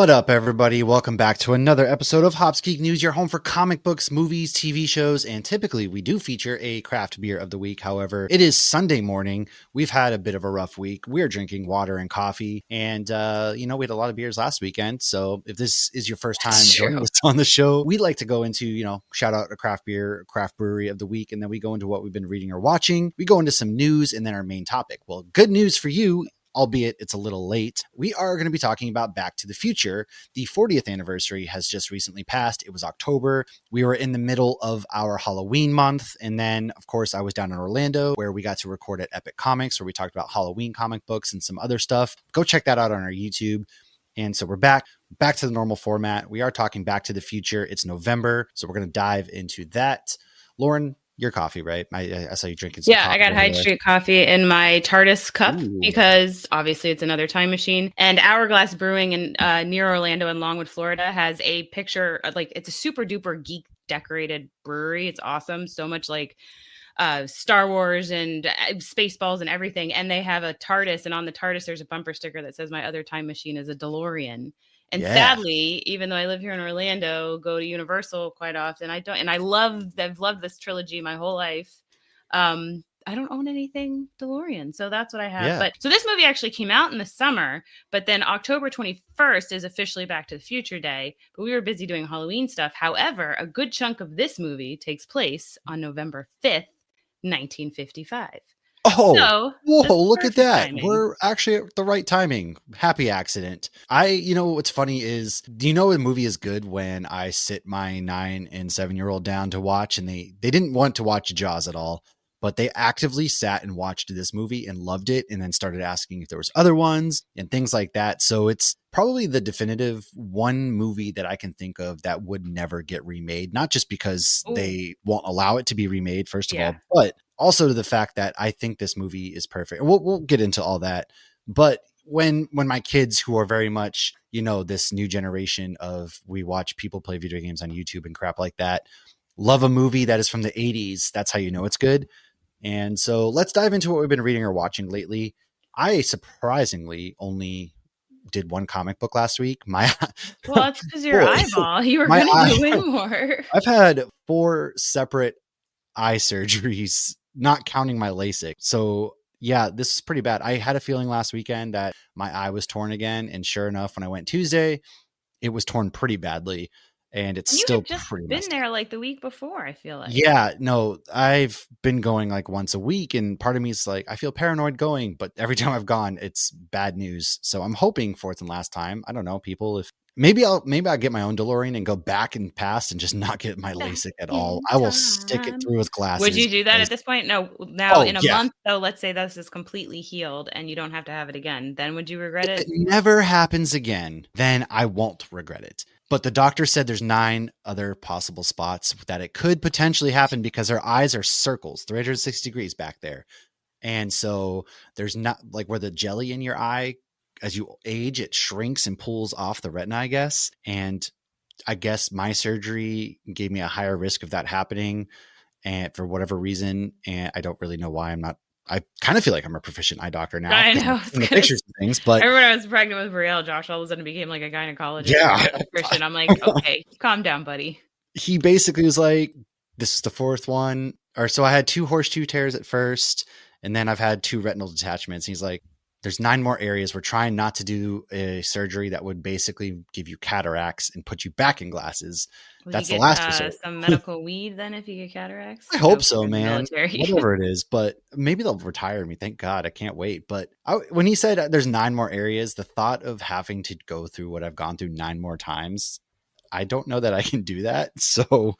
What up, everybody? Welcome back to another episode of Hops Geek News, your home for comic books, movies, TV shows, and typically we do feature a craft beer of the week. However, it is Sunday morning. We've had a bit of a rough week. We're drinking water and coffee, and we had a lot of beers last weekend. So if this is your first time joining us on the show, we like to go into, shout out a craft beer, craft brewery of the week, and then we go into what we've been reading or watching. We go into some news and then our main topic. Well, good news for you, albeit it's a little late. We are going to be talking about Back to the Future. The 40th anniversary has just recently passed. It was October. We were in the middle of our Halloween month. And then, of course, I was down in Orlando where we got to record at Epic Comics, where we talked about Halloween comic books and some other stuff. Go check that out on our YouTube. And so we're back to the normal format. We are talking Back to the Future. It's November, so we're going to dive into that. Lauren, your coffee, right? I saw you drinking some coffee. I got Hyde Street coffee in my TARDIS cup because obviously it's another time machine. And Hourglass Brewing in near Orlando in Longwood, Florida has a picture of, it's a super duper geek decorated brewery. It's awesome. So much like Star Wars and Spaceballs and everything. And they have a TARDIS, and on the TARDIS there's a bumper sticker that says my other time machine is a DeLorean. And sadly, even though I live here in Orlando, go to Universal quite often, I've loved this trilogy my whole life. I don't own anything DeLorean, so that's what I have. But so this movie actually came out in the summer, but then October 21st is officially Back to the Future Day. But we were busy doing Halloween stuff. However, a good chunk of this movie takes place on November 5th, 1955. Oh, so, whoa, look at that. Timing. We're actually at the right timing. Happy accident. What's funny is, do you know a movie is good when I sit my 9 and 7-year-old down to watch, and they didn't want to watch Jaws at all, but they actively sat and watched this movie and loved it, and then started asking if there was other ones and things like that. So it's probably the definitive one movie that I can think of that would never get remade, not just because they won't allow it to be remade, first of all, but also to the fact that I think this movie is perfect. We'll get into all that. But when my kids, who are very much, this new generation of, we watch people play video games on YouTube and crap like that, love a movie that is from the 80s, that's how you know it's good. And so let's dive into what we've been reading or watching lately. I surprisingly only did one comic book last week. Well, it's because your eyeball. You were going to do way more. I've had 4 separate eye surgeries, not counting my LASIK. So yeah, this is pretty bad. I had a feeling last weekend that my eye was torn again. And sure enough, when I went Tuesday, it was torn pretty badly. And it's still pretty been there like the week before, I feel like. Yeah, no, I've been going like once a week, and part of me is like, I feel paranoid going, but every time I've gone, it's bad news. So I'm hoping fourth and last time. I don't know, people, if maybe I'll get my own DeLorean and go back and past and just not get my LASIK at all. I will stick it through with glasses. Would you do that at this point? No. Now in a month, though, let's say this is completely healed and you don't have to have it again. Then would you regret it? If it never happens again, then I won't regret it. But the doctor said there's 9 other possible spots that it could potentially happen because our eyes are circles, 360 degrees back there. And so there's not like where the jelly in your eye, as you age, it shrinks and pulls off the retina, I guess. And I guess my surgery gave me a higher risk of that happening, and for whatever reason. And I don't really know why. I kind of feel like I'm a proficient eye doctor now. I know. In the pictures and things, but everyone I was pregnant with Brielle, Josh all of a sudden became like a gynecologist. Yeah. Christian. I'm like, okay, calm down, buddy. He basically was like, this is the 4th one. Or so I had 2 horseshoe tears at first, and then I've had 2 retinal detachments. He's like, there's 9 more areas. We're trying not to do a surgery that would basically give you cataracts and put you back in glasses. That's the last resort. Some medical weed then if you get cataracts? I hope so, man. Whatever it is, but maybe they'll retire me. Thank God. I can't wait. But when he said there's 9 more areas, the thought of having to go through what I've gone through 9 more times, I don't know that I can do that. So,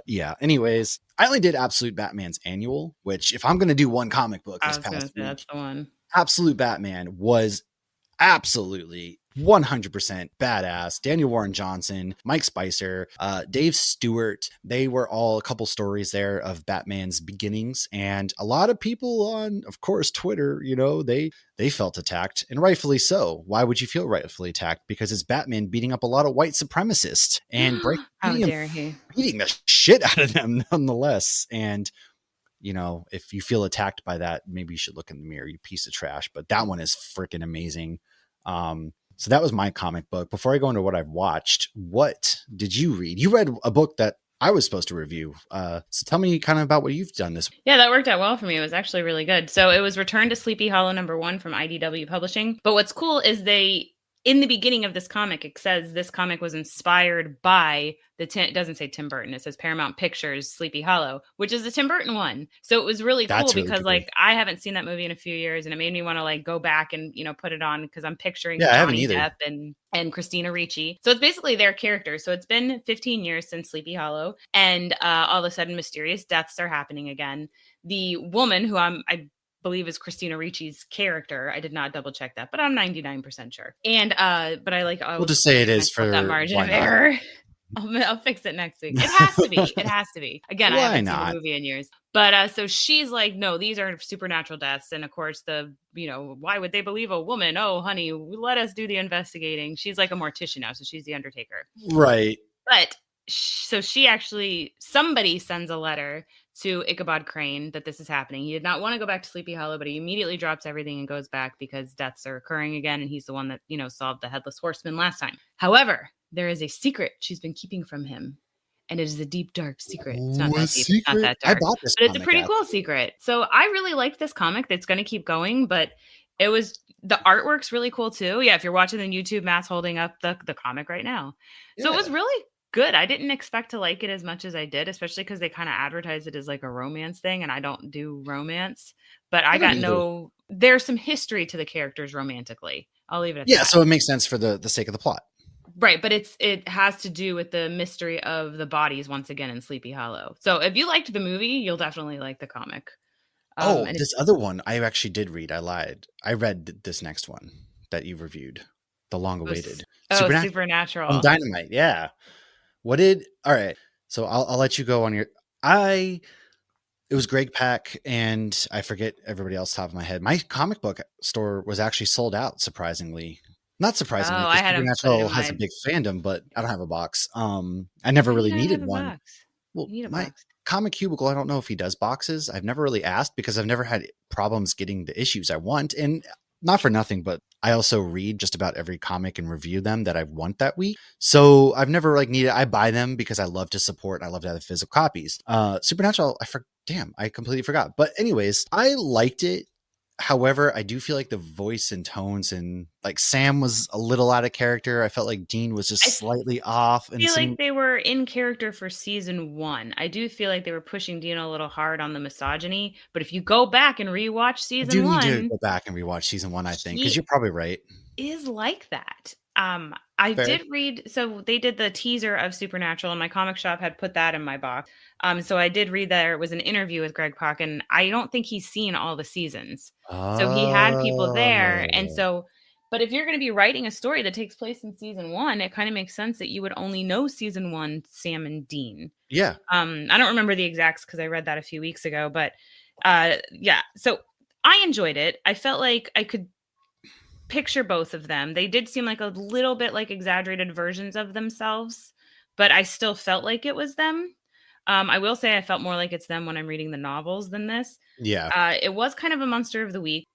yeah. Anyways, I only did Absolute Batman's annual, which if I'm going to do one comic book this past week, that's the one. Absolute Batman was absolutely 100% badass. Daniel Warren Johnson, Mike Spicer, Dave Stewart, they were all a couple stories there of Batman's beginnings. And a lot of people on, of course, Twitter, they felt attacked, and rightfully so. Why would you feel rightfully attacked? Because it's Batman beating up a lot of white supremacists and beating the shit out of them nonetheless. And if you feel attacked by that, maybe you should look in the mirror, you piece of trash. But that one is freaking amazing. So that was my comic book. Before I go into what I've watched, what did you read? You read a book that I was supposed to review. So tell me kind of about what you've done this. Yeah, that worked out well for me. It was actually really good. So it was Return to Sleepy Hollow #1 from IDW Publishing. But what's cool is in the beginning of this comic, it says this comic was inspired by it doesn't say Tim Burton. It says Paramount Pictures Sleepy Hollow, which is the Tim Burton one. So it was really cool That's really because cool. like I haven't seen that movie in a few years, and it made me want to like go back and put it on because I'm picturing Yeah, I haven't Johnny either. Depp and Christina Ricci. So it's basically their characters. So it's been 15 years since Sleepy Hollow, and all of a sudden mysterious deaths are happening again. The woman who I believe is Christina Ricci's character. I did not double check that, but I'm 99% sure. And but I We'll was just say it giving is myself that for margin why of not? error. I'll fix it next week. It has to be. It has to be. Again, I Why haven't seen the not? movie in years. But so she's like, no, these are supernatural deaths. And of course, why would they believe a woman? Oh, honey, let us do the investigating. She's like a mortician now, so she's the Undertaker. Right. But so somebody sends a letter to Ichabod Crane that this is happening. He did not want to go back to Sleepy Hollow, but he immediately drops everything and goes back because deaths are occurring again. And he's the one that, solved the Headless Horseman last time. However, there is a secret she's been keeping from him. And it is a deep, dark secret. It's not Ooh, a that deep. It's not secret. that I dark. bought this But it's a comic pretty app. cool secret. So I really liked this comic that's going to keep going, but the artwork's really cool too. Yeah, if you're watching on YouTube, Matt's holding up the comic right now. So it was really good. I didn't expect to like it as much as I did, especially because they kind of advertise it as like a romance thing, and I don't do romance. But I don't either. there's some history to the characters romantically. I'll leave it at Yeah, that. so it makes sense for the sake of the plot. Right, but it has to do with the mystery of the bodies once again in Sleepy Hollow. So if you liked the movie, you'll definitely like the comic. Oh, And this other one I actually did read. I lied. I read this next one that you reviewed, the long-awaited Supernatural on Supernatural. Dynamite. Yeah. All right. So I'll let you go on your. It was Greg Pak and I forget everybody else top of my head. My comic book store was actually sold out, surprisingly. Not surprisingly, Oh, I because had to put it Supernatural in has a my. big fandom, but I don't have a box. I never Why do really you not needed have a one. box? Well, You need a my box. comic cubicle, I don't know if he does boxes. I've never really asked because I've never had problems getting the issues I want. And not for nothing, but I also read just about every comic and review them that I want that week. So I've never needed. I buy them because I love to support. I love to have the physical copies. Supernatural, I completely forgot. But anyways, I liked it. However, I do feel like the voice and tones and like Sam was a little out of character. I felt like Dean was just I slightly off and feel some. like they were in character for season 1. I do feel like they were pushing Dino a little hard on the misogyny, but if you go back and rewatch I season do need to 1, go back and rewatch season one, I think, because he you're probably right. is like that. I Fair. did read, so they did the teaser of Supernatural, and my comic shop had put that in my box. So I did read that it was an interview with Greg Pak, and I don't think he's seen all the seasons. So he had people there, and Oh. so, but if you're going to be writing a story that takes place in season 1, it kind of makes sense that you would only know season 1 Sam and Dean. Yeah. I don't remember the exacts because I read that a few weeks ago, but yeah. So I enjoyed it. I felt like I could picture both of them. They did seem like a little bit like exaggerated versions of themselves, but I still felt like it was them. I will say I felt more like it's them when I'm reading the novels than this. Yeah. It was kind of a monster of the week,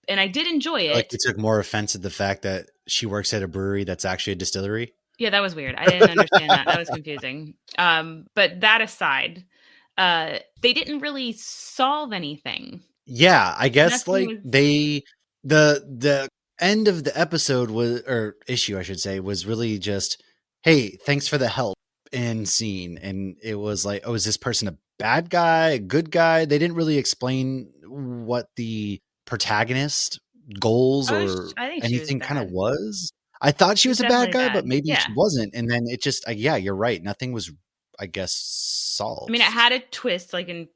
and I did enjoy I feel like it. you took more offense at the fact that she works at a brewery that's actually a distillery. Yeah, that was weird. I didn't understand that. That was confusing. But that aside, they didn't really solve anything. Yeah, I guess Nothing like was. the end of the episode was or issue I should say was really just, hey, thanks for the help and scene. And it was like, oh, is this person a bad guy, a good guy? They didn't really explain what the protagonist goals or I think she was anything kind of bad. was. I thought she She was was a bad definitely guy, but bad. maybe Yeah. she wasn't. And then it just, yeah, you're right. Nothing was, I guess, I mean, it solved. had a twist, like in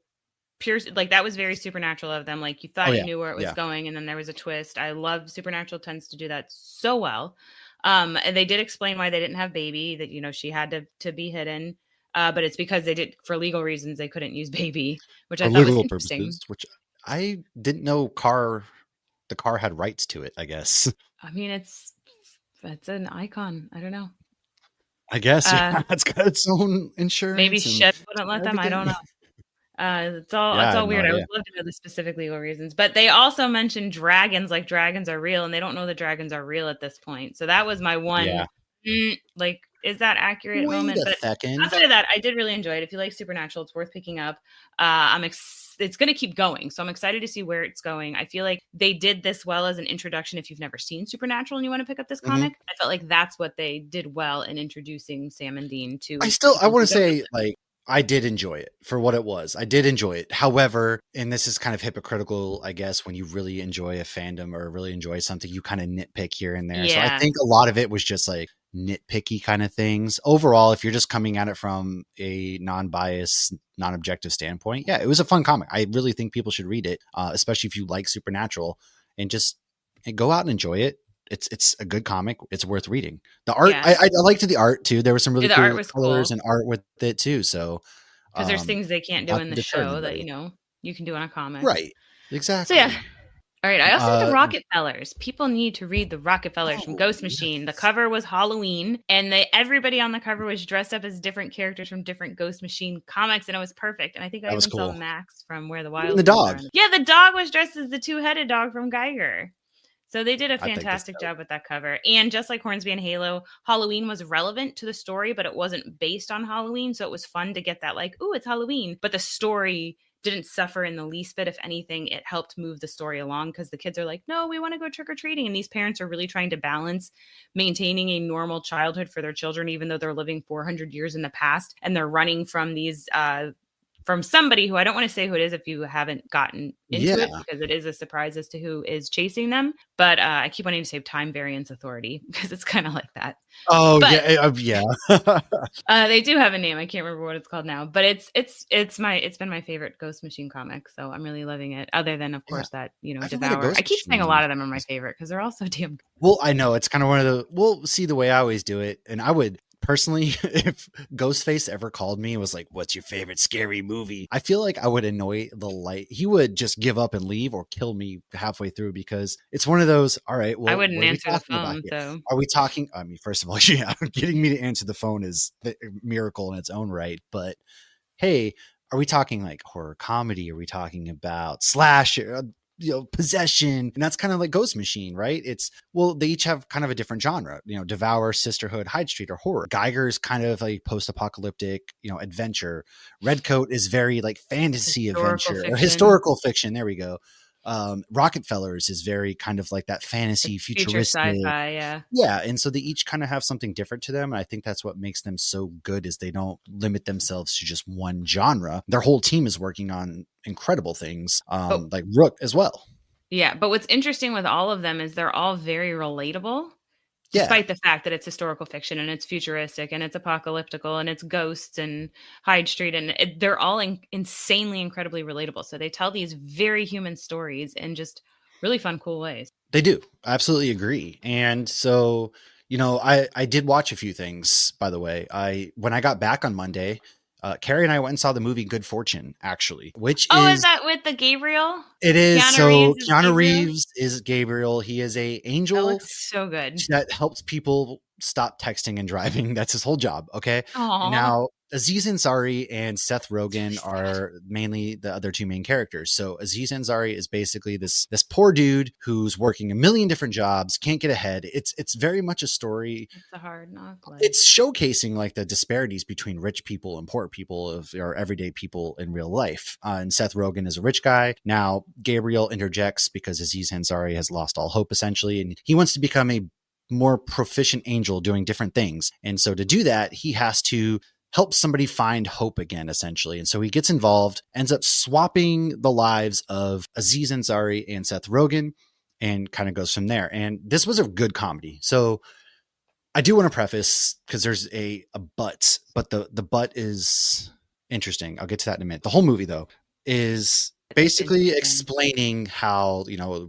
pure, like that was very supernatural of them. Like you Oh thought you yeah, knew where it was yeah. going, and then there was a twist. I love Supernatural tends to do that so well. And they did explain why they didn't have baby. That she had to be hidden. But it's because they did for legal reasons they couldn't use baby, which I For thought was legal interesting. purposes, which I didn't know the car had rights to it, I guess. I mean, it's an icon. I don't know. I guess, Uh, yeah, it's got its own maybe insurance and Shed wouldn't let them. I don't everything. know. It's all Yeah, it's I had all no weird. I idea. would love to know the specific legal reasons, but they also mentioned dragons, like dragons are real, and they don't know that dragons are real at this point. So that was my one, Yeah. like, is that accurate Wait moment? a But second. outside of that, I did really enjoy it. If you like Supernatural, it's worth picking up. It's going to keep going, so I'm excited to see where it's going. I feel like they did this well as an introduction. If you've never seen Supernatural and you want to pick up this Mhm. comic, I felt like that's what they did well in introducing Sam and Dean to I people want who to don't know say, like, I did enjoy it for what it was. I did enjoy it. However, and this is kind of hypocritical, I guess, when you really enjoy a fandom or really enjoy something, you kind of nitpick here and them. there. So I Yeah, think a lot of it was just like nitpicky kind of things. Overall, if you're just coming at it from a non-biased, non-objective standpoint, yeah, it was a fun comic. I really think people should read it, especially if you like Supernatural, and just go out and enjoy it. It's a good comic. It's worth reading. The art, yeah. I liked the art too. There were some really The art cool was colors cool and art with it too. So, because there's things they can't do not in to the deter show that anybody. you can do in a comic. Right. So yeah. Exactly. All right. I also read the Uh, Rockefellers. People need to read the Rockefellers from oh, Ghost Machine. The yes. cover was Halloween, and everybody on the cover was dressed up as different characters from different Ghost Machine comics, and it was perfect. And I think I That was even saw cool. Max from Where the Even Wild the Things dog. Are. Yeah, the dog was dressed as the two-headed dog from Geiger. So they did a I think that's fantastic dope. job with that cover. And just like Hornsby and Halo, Halloween was relevant to the story, but it wasn't based on Halloween. So it was fun to get that, like, ooh, it's Halloween. But the story didn't suffer in the least bit. If anything, it helped move the story along because the kids are like, no, we want to go trick or treating. And these parents are really trying to balance maintaining a normal childhood for their children, even though they're living 400 years in the past and they're running from these from somebody who I don't want to say who it is if you haven't gotten into it Yeah. because it is a surprise as to who is chasing them. But I keep wanting to say Time Variance Authority because it's kind of like that. Oh But yeah. Yeah. they do have a name. I can't remember what it's called now. But it's been my favorite Ghost Machine comic, so I'm really loving it. Other than of Yeah. course that I feel like the Devour. I Ghost keep saying a Machine. lot of them are my favorite because they're all so damn good. Well, I know it's kind of one of the. We'll see the way I always do it, and I would personally, if Ghostface ever called me and was like, "What's your favorite scary movie?" I feel like I would annoy the light. He would just give up and leave, or kill me halfway through because it's one of those. All right, I well, wouldn't what are we answer the talking about phone, here? so Are we talking? I mean, first of all, yeah, getting me to answer the phone is a miracle in its own right. But hey, are we talking like horror comedy? Are we talking about slash? Possession, and that's kind of like Ghost Machine, right? It's, well, they each have kind of a different genre. Devour, Sisterhood, Hyde Street, or horror. Geiger's kind of like post-apocalyptic, adventure. Redcoat is very like fantasy historical adventure or fiction, historical fiction. There we go. Rockefellers is very kind of like that fantasy, like future futuristic. sci-fi. Yeah. Yeah, and so they each kind of have something different to them, and I think that's what makes them so good is they don't limit themselves to just one genre. Their whole team is working on incredible things, But like Rook as well. yeah, but what's interesting with all of them is they're all very relatable, Yeah, despite the fact that it's historical fiction and it's futuristic and it's apocalyptical and it's ghosts and Hyde Street and they're all insanely incredibly relatable. So they tell these very human stories in just really fun, cool ways. they do. I absolutely agree. And so, I did watch a few things, by the way. When I got back on Monday, Carrie and I went and saw the movie Good Fortune, actually, which Oh, is is that with the Gabriel? it is Keanu Reeves so is Keanu Gabriel? Reeves is Gabriel. He is a That angel looks so good. that helps people stop texting and driving. That's his whole job. Okay. Oh, Now, Aziz Ansari and Seth Rogen are mainly the other two main characters. So Aziz Ansari is basically this poor dude who's working a million different jobs, can't get ahead. It's very much a story. it's a hard knock life. It's showcasing like the disparities between rich people and poor people or everyday people in real life. And Seth Rogen is a rich guy. Now Gabriel interjects because Aziz Ansari has lost all hope essentially, and he wants to become a more proficient angel doing different things. And so to do that, he has to help somebody find hope again, essentially. And so he gets involved, ends up swapping the lives of Aziz Ansari and Seth Rogen, and kind of goes from there. And this was a good comedy. So I do want to preface, because there's a but the but is interesting. I'll get to that in a minute. The whole movie, though, is It's basically interesting. explaining how,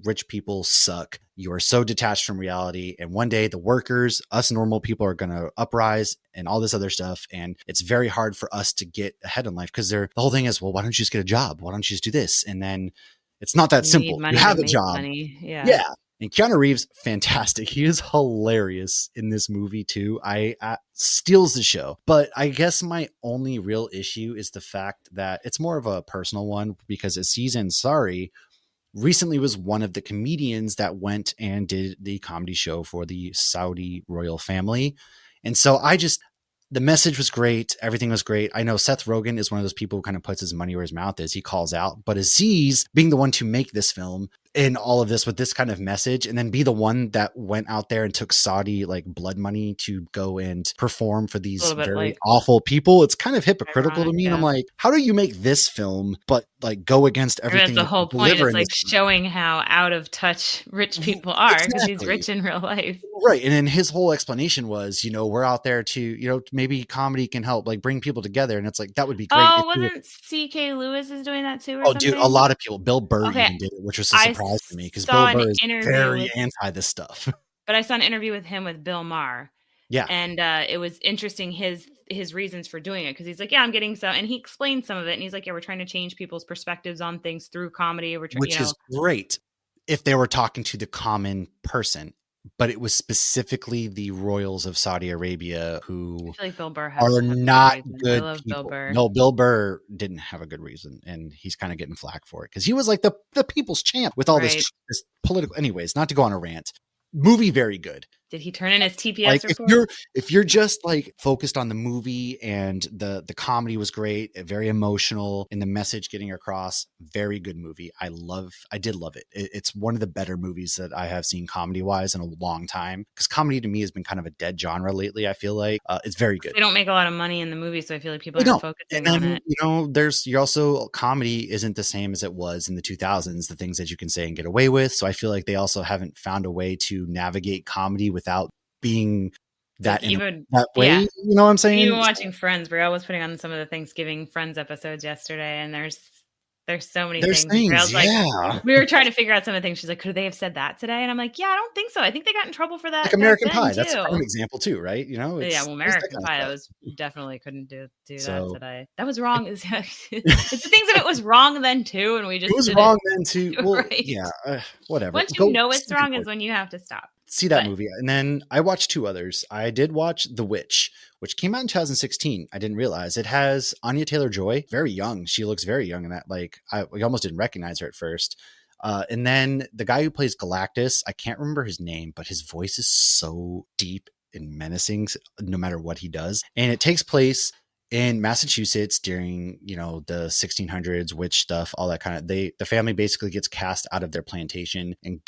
rich people suck. You are so detached from reality. And one day the workers, us normal people, are going to uprise and all this other stuff. And it's very hard for us to get ahead in life because the whole thing is, well, why don't you just get a job? Why don't you just do this? And then it's not that You need simple. You money to have a make job. money. Yeah. Yeah. And Keanu Reeves, fantastic. He is hilarious in this movie too. I steals the show. But I guess my only real issue is the fact that it's more of a personal one because Aziz Ansari recently was one of the comedians that went and did the comedy show for the Saudi royal family. And so the message was great. Everything was great. I know Seth Rogen is one of those people who kind of puts his money where his mouth is. He calls out, but Aziz being the one to make this film and all of this with this kind of message, and then be the one that went out there and took Saudi like blood money to go and perform for these very like awful people. It's kind of hypocritical ironic, to me. yeah. And I'm like, how do you make this film, but like go against everything? That's the whole point. It's like showing how out of touch rich people are because he's rich in real life. Right. And then his whole explanation was, we're out there to, maybe comedy can help like bring people together. And it's like, that would be great. Oh, wasn't C.K. Lewis is doing that too? Or something? Dude, a lot of people, Bill Burr even did it, which was a surprise to me because Bill Burr is very anti this stuff. But I saw an interview with him with Bill Maher. Yeah. And it was interesting his reasons for doing it because he's like, yeah, I'm getting so, and he explained some of it. And he's like, yeah, we're trying to change people's perspectives on things through comedy. Which is great if they were talking to the common person. But it was specifically the royals of Saudi Arabia who I feel like Bill Burr are not good I love people. Bill Burr. No, Bill Burr didn't have a good reason, and he's kind of getting flack for it because he was like the people's champ with all this political. Anyways, not to go on a rant. Movie very good. Did he turn in his TPS like report? if you're just like focused on the movie and the comedy was great, very emotional, and the message getting across, very good movie. I did love it. It's one of the better movies that I have seen comedy wise in a long time because comedy to me has been kind of a dead genre lately. I feel like it's very good. They don't make a lot of money in the movie, so I feel like people aren't focusing on it. You're also comedy isn't the same as it was in the 2000s. The things that you can say and get away with. So I feel like they also haven't found a way to navigate comedy without being that way. Yeah. You know what I'm saying? Even watching Friends, Brielle was putting on some of the Thanksgiving Friends episodes yesterday, and there's so many things. Like, we were trying to figure out some of the things. She's like, could they have said that today? And I'm like, yeah, I don't think so. I think they got in trouble for that. Like American Pie. That's a prime example too, right? American Pie. That was definitely couldn't do that today. That was wrong. It's the things that it was wrong then too, and we just it was wrong then too. Well, right. Yeah, whatever. Once you know it's wrong is when you have to stop. See that movie. And then I watched two others. I did watch The Witch, which came out in 2016. I didn't realize it has Anya Taylor-Joy, very young. She looks very young in that. Like we almost didn't recognize her at first. And then the guy who plays Galactus, I can't remember his name, but his voice is so deep and menacing no matter what he does. And it takes place in Massachusetts during, the 1600s, witch stuff, all that kind of, the family basically gets cast out of their plantation and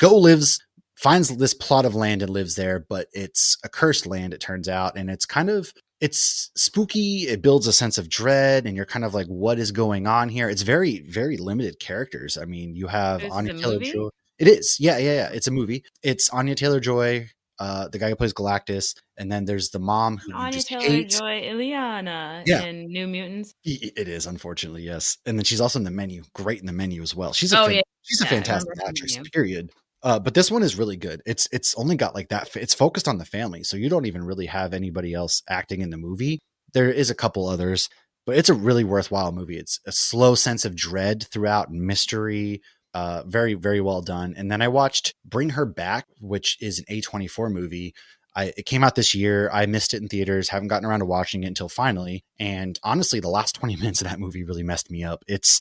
finds this plot of land and lives there, but it's a cursed land, it turns out. And it's spooky. It builds a sense of dread. And you're kind of like, what is going on here? It's very, very limited characters. I mean, you have Anya Taylor-Joy. It is. Yeah. It's a movie. It's Anya Taylor-Joy, the guy who plays Galactus. And then there's the mom who Anya just Taylor-Joy, Ileana in New Mutants. It is, unfortunately, yes. And then she's also in The Menu. Great in The Menu as well. She's a fantastic actress, period. But this one is really good. It's only got like that. It's focused on the family. So you don't even really have anybody else acting in the movie. There is a couple others, but it's a really worthwhile movie. It's a slow sense of dread throughout, mystery, very, very well done. And then I watched Bring Her Back, which is an A24 movie. It came out this year. I missed it in theaters. Haven't gotten around to watching it until finally. And honestly, the last 20 minutes of that movie really messed me up. It's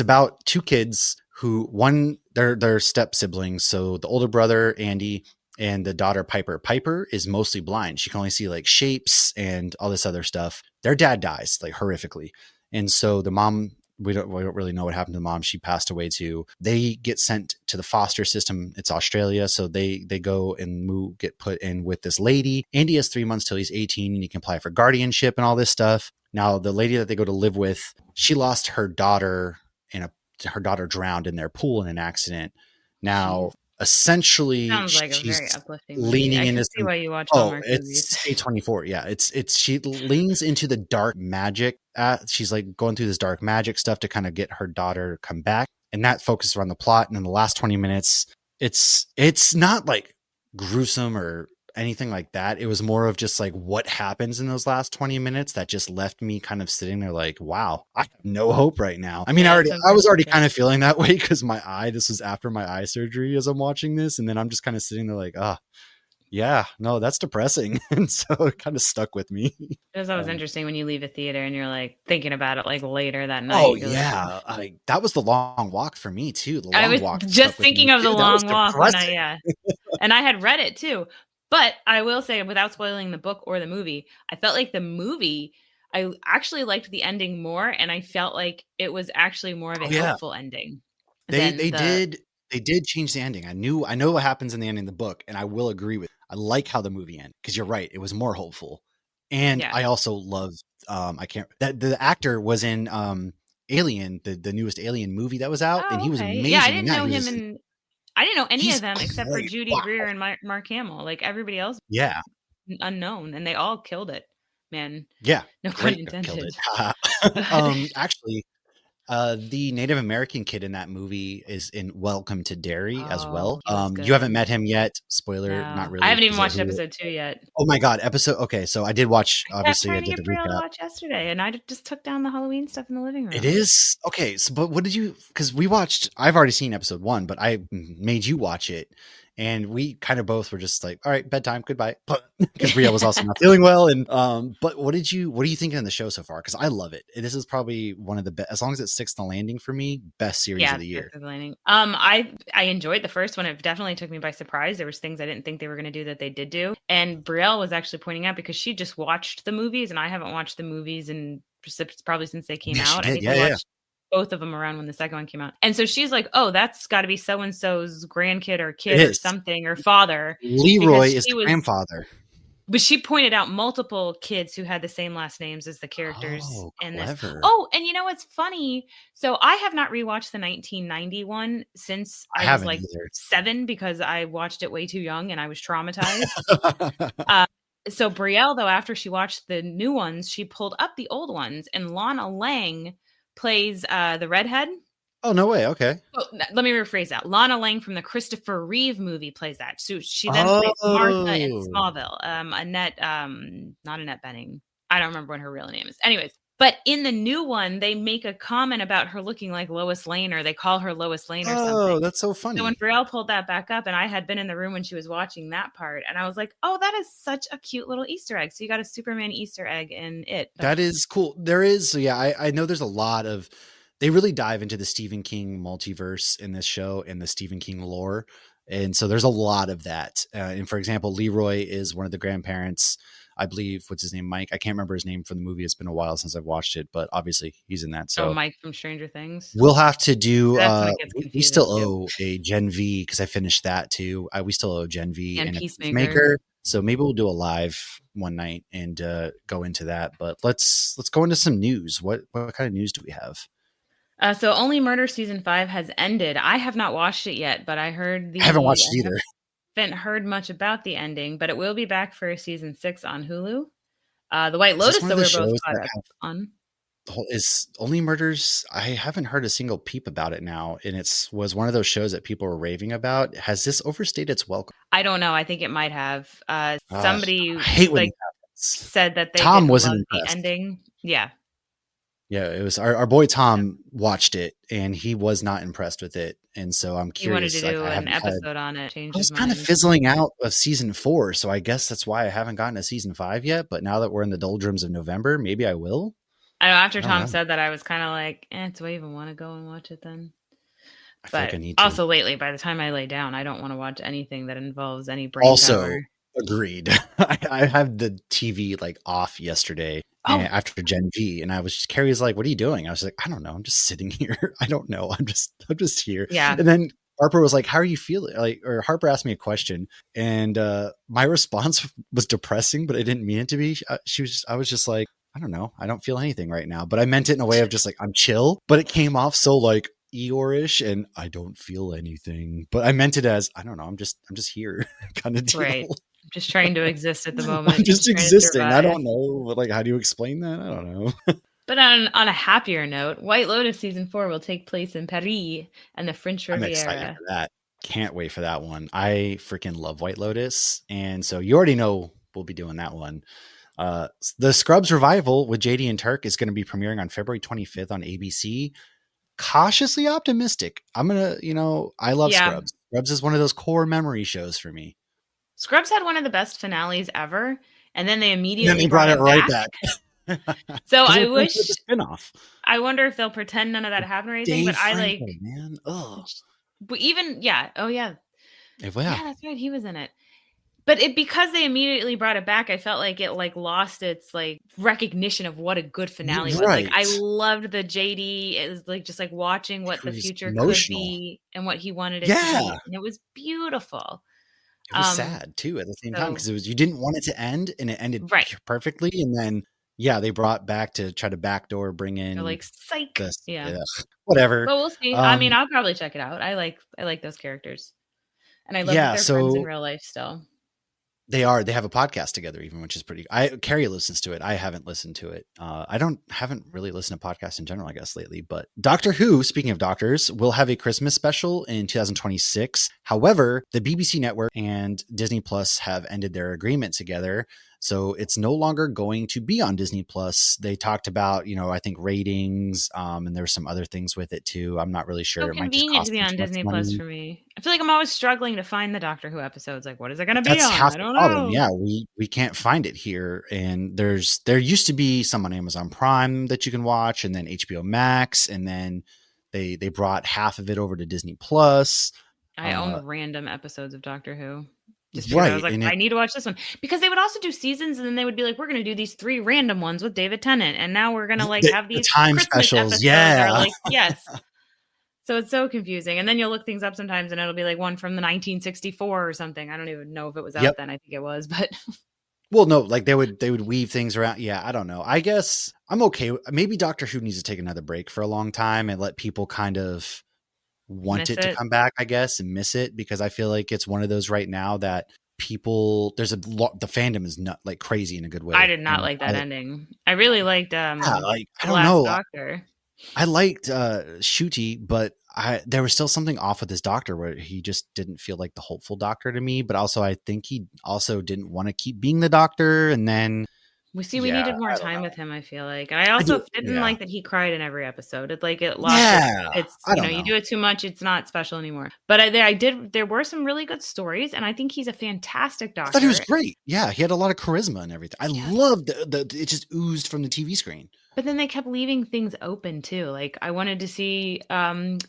about two kids who they're step siblings. So the older brother, Andy, and the daughter, Piper. Piper is mostly blind. She can only see like shapes and all this other stuff. Their dad dies like horrifically. And so the mom, we don't really know what happened to the mom. She passed away too. They get sent to the foster system. It's Australia. So they go and get put in with this lady. Andy has 3 months till he's 18 and he can apply for guardianship and all this stuff. Now, the lady that they go to live with, she lost her daughter her daughter drowned in their pool in an accident. Now, essentially, sounds like a very uplifting leaning movie. into. See why you watch it's A24. Yeah, it's she leans into the dark magic. She's like going through this dark magic stuff to kind of get her daughter to come back, and that focuses around the plot. And in the last 20 minutes, it's not like gruesome or anything like that. It was more of just like what happens in those last 20 minutes that just left me kind of sitting there like, wow, I have no hope right now. I mean, Yeah, I was sometimes already like kind that. of feeling that way because this was after my eye surgery as I'm watching this. And then I'm just kind of sitting there like, yeah, no, that's depressing. And so it kind of stuck with me. It was always Um, interesting when you leave a theater and you're like thinking about it like later that oh night. You're like, yeah. That was the long walk for me too. The I long was walk just stuck with me thinking of the too. That was long walk when depressing. and I had read it too. But I will say, without spoiling the book or the movie, I felt like the movie, I actually liked the ending more, and I felt like it was actually more of a Oh yeah. hopeful ending They than they the did they did change the ending. I know what happens in the ending of the book, and I will agree with. I like how the movie ended because you're right. It was more hopeful, and yeah. I also love. I can't. That the actor was in Alien, the newest Alien movie that was out, and Oh, he was okay. Yeah, I amazing in didn't that. know him, and I didn't know any He's of them except for great. Judy Wow. Greer and Mark Hamill. Like everybody else, Yeah, unknown, and they all killed it. Man, yeah, no pun great. Killed intended. it. But Actually, the Native American kid in that movie is in Welcome to Derry as well. oh, he was You haven't good. met him yet. Spoiler, not No, I really, haven't even because watched who? episode 2 yet. Oh my god, episode. Okay, so I did watch. I kept Obviously, I trying to did the get Brielle to recap. watch yesterday, and just took down the Halloween stuff in the living It room. is okay. So, but what did you? Because we watched. I've already seen episode one, but I made you watch it, and we kind of both were just like, "All right, bedtime, goodbye." But because Brielle was also not feeling well, and but what did you? What are you thinking of the show so far? Because I love it. This is probably one of the best. As long as it sticks to the landing for me, best series Yeah, of the year. Death of the Landing. I enjoyed the first one. It definitely took me by surprise. There was things I didn't think they were going to do that they did do. And Brielle was actually pointing out because she just watched the movies, and I haven't watched the movies in probably since they came Yeah, she out. I did. think Yeah, we yeah, yeah. watched both of them around when the second one came out. And so she's like, "Oh, that's got to be so and so's grandkid or It kid or is. something or father," Leroy because is she the was grandfather. but she pointed out multiple kids who had the same last names as the characters Oh, in this. clever. Oh, and you know what's funny? So I have not rewatched the 1991 since I I was haven't like either. 7 because I watched it way too young and I was traumatized. Uh, so Brielle, though, after she watched the new ones, she pulled up the old ones, and Lana Lang plays the redhead. Oh, no way. Okay. Oh, let me rephrase that. Lana Lang from the Christopher Reeve movie plays that. So she then plays Martha in Oh, Smallville. Annette, not Annette Bening. I don't remember what her real name is. Anyways, but in the new one, they make a comment about her looking like Lois Lane, or they call her Lois Lane or something. oh, that's so So when funny. Brielle pulled that back up, and I had been in the room when she was watching that part, and I was like, "Oh, that is such a cute little Easter egg." So you got a Superman Easter egg in it. That is cool. There is, so yeah, I know there's a lot of, they really dive into the Stephen King multiverse in this show and the Stephen King lore. And so there's a lot of that. And for example, Leroy is one of the grandparents, I believe. What's his name? Mike. I can't remember his name from the movie. It's been a while since I've watched it, but obviously he's in that. Oh, So Mike from Stranger Things. we'll have to do, That's when it gets we confusing still too. owe a Gen V because I finished that too. We still owe Gen V And and a Peacemaker. Peacemaker. So maybe we'll do a live one night and go into that. But let's go into some news. What kind of news do we have? So Only Murder season 5 has ended. I have not watched it yet, but I I haven't watched it either. haven't heard much about the ending, but it will be back for season 6 on Hulu. The White Is this Lotus, one though, of the we're both shows caught that up on. is Only Murders? I haven't heard a single peep about it now, and was one of those shows that people were raving about. Has this overstayed its welcome? I don't know. I think it might have. I Somebody hate when like this happens. said that they Tom didn't wasn't love the impressed. ending. Yeah. Yeah, it was our boy Tom watched it, and he was not impressed with it. And so I'm He wanted to curious. Like do I an haven't had. episode on it, I changed his was kind of mind. fizzling out of season 4, so I guess that's why I haven't gotten to season 5 yet. But now that we're in the doldrums of November, maybe I will. I know I after don't Tom know. said that, I was kind of like, do I even want to go and watch it then? I feel like But I need to. also lately, by the time I lay down, I don't want to watch anything that involves any brain Also, power. agreed. I had the TV like off yesterday Oh, after Gen V, and I was just Carrie's like, "What are you doing?" I was like, "I don't know. I'm just sitting here. I don't know. I'm just here." yeah. And then Harper was like, "How are you feeling?" Or Harper asked me a question, and my response was depressing, but I didn't mean it to be. I was just like, "I don't know. I don't feel anything right now," but I meant it in a way of just like I'm chill, but it came off so like Eeyore-ish, and I don't feel anything, but I meant it as I don't know. I'm just here kind of Right. deal. Just trying to exist at the I'm moment, just just trying to existing. I survive. don't know. Like, how do you explain that? I don't know. But on a happier note, White Lotus season 4 will take place in Paris and the French I'm excited Riviera. for that. Can't wait for that one. I freaking love White Lotus. And so you already know we'll be doing that one. The Scrubs revival with JD and Turk is going to be premiering on February 25th on ABC. Cautiously optimistic. I'm going to, I love Yeah. Scrubs. Scrubs is one of those core memory shows for me. Scrubs had one of the best finales ever, and then they And then immediately they brought brought it it right back. back. So Because I they're trying to do wish, a spinoff. I wonder if they'll pretend none of that happened or anything, Dave but I Franco, like, man. Oh, but even, yeah. Oh, yeah. yeah. Yeah, that's right. He was in it. But because they immediately brought it back, I felt like it like lost its like recognition of what a good finale was. Like I Right. loved the JD. It was like just like watching what It the was future could emotional. be and what he wanted it to Yeah. be. And it was beautiful. It was sad too at the same time So because you didn't want it to end and it ended right. perfectly. And then, yeah, they brought back to try to backdoor bring They're in like psych. this, Yeah. whatever. But we'll see. I mean, I'll probably check it out. I like those characters. And I love that Yeah. they're friends in So real life still. they have a podcast together even, which is pretty, Carrie listens to it. I haven't listened to it. Haven't really listened to podcasts in general, I guess lately, but Doctor Who, speaking of doctors, will have a Christmas special in 2026. However, the BBC network and Disney Plus have ended their agreement together. So it's no longer going to be on Disney Plus. They talked about, I think ratings, and there's some other things with it too. I'm not really sure. So It might just convenient to cost be them on too much Disney Plus money. for me. I feel like I'm always struggling to find the Doctor Who episodes. Like, what is it going to be That's on? half I the don't problem. know. Yeah, we can't find it here. And there used to be some on Amazon Prime that you can watch, and then HBO Max, and then they brought half of it over to Disney Plus. I own random episodes of Doctor Who just because I was Right. like, And I need to watch this one. Because they would also do seasons and then they would be like, we're going to do these 3 random ones with David Tennant. And now we're going to like have the these time Christmas specials. episodes are Yeah. like, yes. So it's so confusing. And then you'll look things up sometimes and it'll be like one from the 1964 or something. I don't even know if it was Yep. out then. I think it was, but Well, no, like they would weave things around. Yeah, I don't know. I guess I'm okay. Maybe Doctor Who needs to take another break for a long time and let people kind of want miss it to it. come back, I guess, and miss it, because I feel like it's one of those right now that people, there's a lot, the fandom is not like crazy in a good way. I did not like that ending. I really liked Yeah, like, I The don't Last know. Doctor. I liked Shooty, but there was still something off with his doctor where he just didn't feel like the hopeful doctor to me. But also, I think he also didn't want to keep being the doctor. And then, We yeah, needed more I don't time know. with him, I feel like. And I I do. also didn't Yeah. like that he cried in every episode. It lost Yeah. it's I don't you know. do it too much, it's not special anymore. But there were some really good stories, and I think he's a fantastic I thought he was doctor. great. Yeah. He had a lot of charisma and everything. I loved it just oozed from the TV screen. But then they kept leaving things open too. Like I wanted to see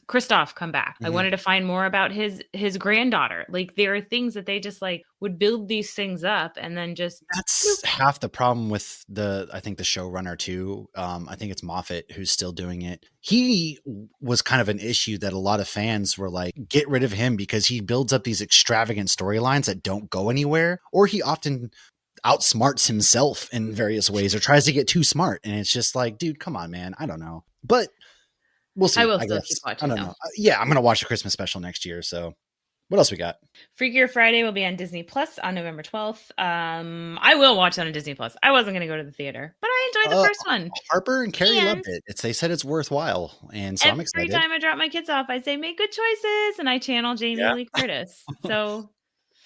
Christoph come back. I Mhm. wanted to find more about his granddaughter. Like there are things that they just like would build these things up and then just That's half the problem with I think the showrunner too. I think it's Moffat who's still doing it. He was kind of an issue that a lot of fans were like, get rid of him because he builds up these extravagant storylines that don't go anywhere, or he often outsmarts himself in various ways or tries to get too smart. And it's just like, dude, come on, man. I don't know, but we'll see. I will I still guess. keep I watching don't though. know. Yeah, I'm going to watch the Christmas special next year. So what else we got? Freakier Friday will be on Disney Plus on November 12th. I will watch that on Disney Plus. I wasn't going to go to the theater, but I enjoyed the first one. Harper and Carrie And loved it. They said it's worthwhile, and so I'm every excited. time I drop my kids off, I say, make good choices, and I channel Jamie Lee Curtis. So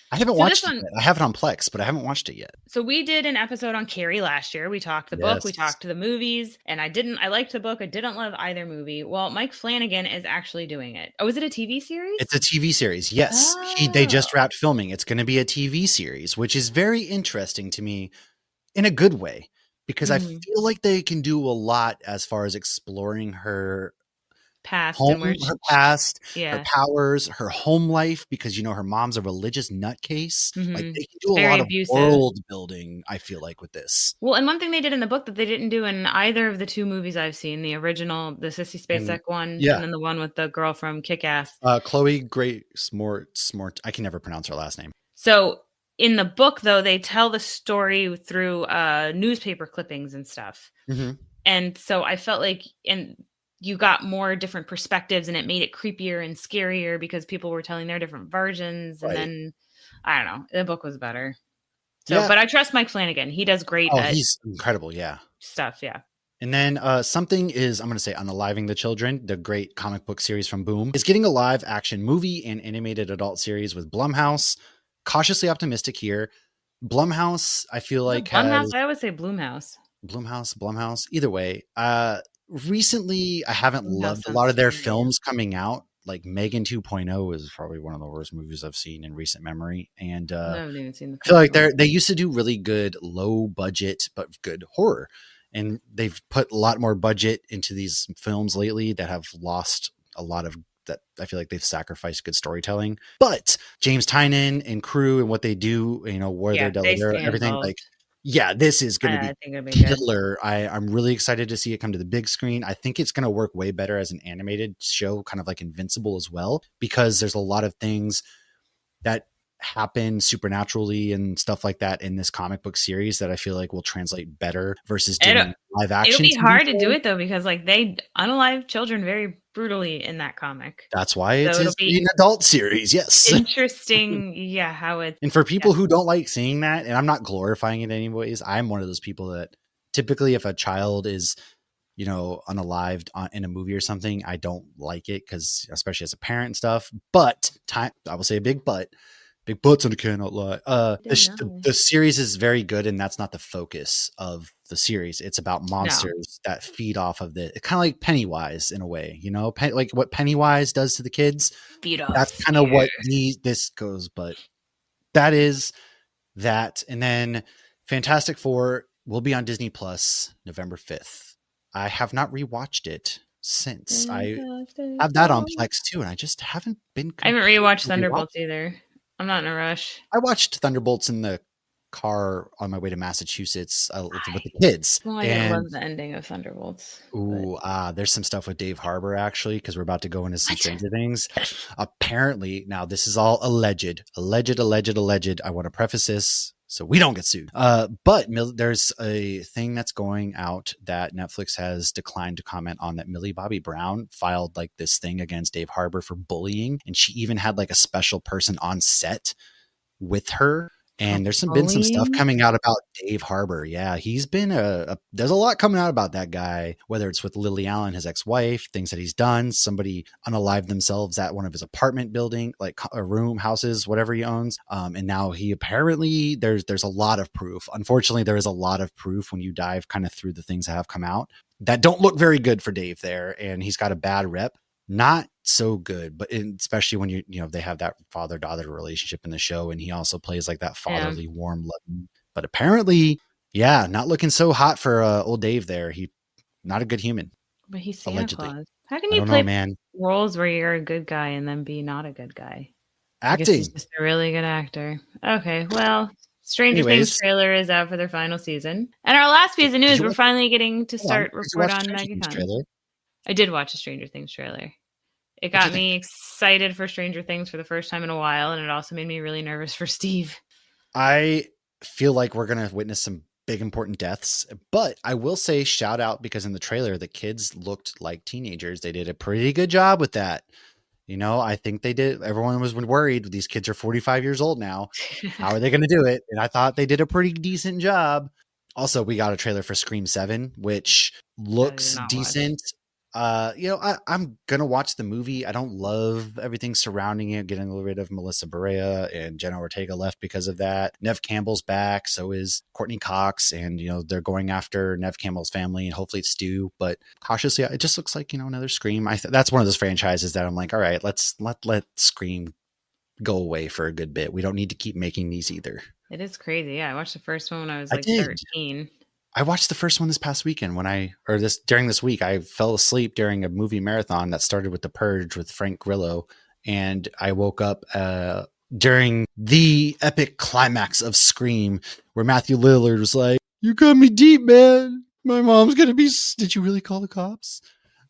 I haven't So watched this it one- yet. I have it on Plex, but I haven't watched it yet. So we did an episode on Carrie last year. We talked the book, we Yes. talked to the movies, and I liked the book. I didn't love either movie. Well, Mike Flannigan is actually doing it. Oh, is it a TV series? It's a TV series. Yes. They just wrapped filming. It's going to be a TV series, which is very interesting to me in a good way, because I Mhm. feel like they can do a lot as far as exploring her Past home, and where her past, her yeah. powers, her home life, because her mom's a religious nutcase. Like Mhm. they can do a Very lot of abusive. world building, I feel like, with this. Well, and one thing they did in the book that they didn't do in either of the 2 movies I've seen, the original, the Sissy Spacek one, yeah. and then the one with the girl from Kick-Ass. Chloe Grace Mort. I can never pronounce her last name. So in the book, though, they tell the story through newspaper clippings and stuff. Mm-hmm. And so I felt like you got more different perspectives and it made it creepier and scarier because people were telling their different versions. And then, I don't know, the book was better. So, but I trust Mike Flannigan. He does great he's incredible. Yeah. stuff. Yeah. And then something is, I'm going to say, Unaliving the Children, the great comic book series from Boom, is getting a live action movie and animated adult series with Blumhouse. Cautiously optimistic here. Blumhouse, I feel Is it like Blumhouse? has I always say Bloomhouse. Blumhouse. Either way, recently I haven't Bloomhouse loved a sounds lot of their scary. films coming out. Like Megan 2.0 is probably one of the worst movies I've seen in recent memory, and I haven't even seen the I feel like first one. they used to do really good low budget but good horror, and they've put a lot more budget into these films lately that have lost a lot of that. I feel like they've sacrificed good storytelling. But James Tynion and crew and what they do, where they're Yeah, they Delaware, stay everything like, involved. yeah, this is going to I be think it'll be good. killer. I'm really excited to see it come to the big screen. I think it's going to work way better as an animated show, kind of like Invincible as well, because there's a lot of things that happen supernaturally and stuff like that in this comic book series that I feel like will translate better versus It'll, doing live it'll action be TV hard to do show. it though because like they unalive children very brutally in that comic. That's why So it'll it's be an adult series. Yes. interesting, yeah, how it. And for Yeah, people who don't like seeing that, and I'm not glorifying it anyways, I'm one of those people that typically if a child is, unalived in a movie or something, I don't like it because especially as a parent and stuff. But I will say a big butts on the cannot lie. The series is very good, and that's not the focus of the series. It's about no, monsters that feed off of kind of like Pennywise in a way, like what Pennywise does to the kids. feed off That's kind of fear. what this goes, but that is that. And then Fantastic Four will be on Disney Plus November 5th. I have not rewatched it since. I have that on Plex too, and I just haven't been I haven't compelled rewatched to rewatch Thunderbolts it. either. I'm not in a rush. I watched Thunderbolts in the car on my way to Massachusetts with the I kids, well, I didn't and love the ending of Thunderbolts, but there's some stuff with Dave Harbour actually because we're about to go into some what? Stranger Things. Apparently, now this is all alleged. I want to preface this so we don't get sued. But there's a thing that's going out that Netflix has declined to comment on, that Millie Bobby Brown filed like this thing against Dave Harbour for bullying, and she even had like a special person on set with her. For And there's been some stuff bullying? coming out about Dave Harbour. Yeah, he's been there's a lot coming out about that guy, whether it's with Lily Allen, his ex-wife, things that he's done. Somebody unalived themselves at one of his apartment building, like a room, houses, whatever he owns. And now he apparently there's a lot of proof. Unfortunately, there is a lot of proof when you dive kind of through the things that have come out that don't look very good for Dave there, and he's got a bad rep. Not so good, but especially when they have that father-daughter relationship in the show, and he also plays like that Yeah, fatherly, warm, loving. But apparently, yeah, not looking so hot for old Dave there. He not a good human, but he's Santa allegedly. Claus. How can I you don't know, play man. roles where you're a good guy and then be not a good guy? I guess he's Acting. just a really good actor. Okay, well, Stranger Things Anyways, trailer is out for their final season. And our last piece of did news, you we're watch? finally getting to Hold on. start Did you report watch on Stranger Things MegaCon. trailer? I did watch a Stranger Things trailer. It What'd you got think? me excited for Stranger Things for the first time in a while, and it also made me really nervous for Steve. I feel like we're gonna witness some big important deaths, but I will say shout out because in the trailer the kids looked like teenagers. They did a pretty good job with that. I think they did. Everyone was worried. These kids are 45 years old now. How are they going to do it? And I thought they did a pretty decent job. Also, we got a trailer for Scream 7, which I did looks not watch. decent. I'm going to watch the movie. I don't love everything surrounding it, getting rid of Melissa Barea and Jenna Ortega left because of that. Nev Campbell's back. So is Courtney Cox. And, they're going after Nev Campbell's family and hopefully it's Stu. But cautiously, it just looks like, another Scream. That's one of those franchises that I'm like, all right, let's let Scream go away for a good bit. We don't need to keep making these either. It is crazy. Yeah, I watched the first one when I was I like did. 13. I watched the first one this past weekend during this week. I fell asleep during a movie marathon that started with The Purge with Frank Grillo. And I woke up during the epic climax of Scream where Matthew Lillard was like, "You got me deep, man. My mom's going to be, did you really call the cops?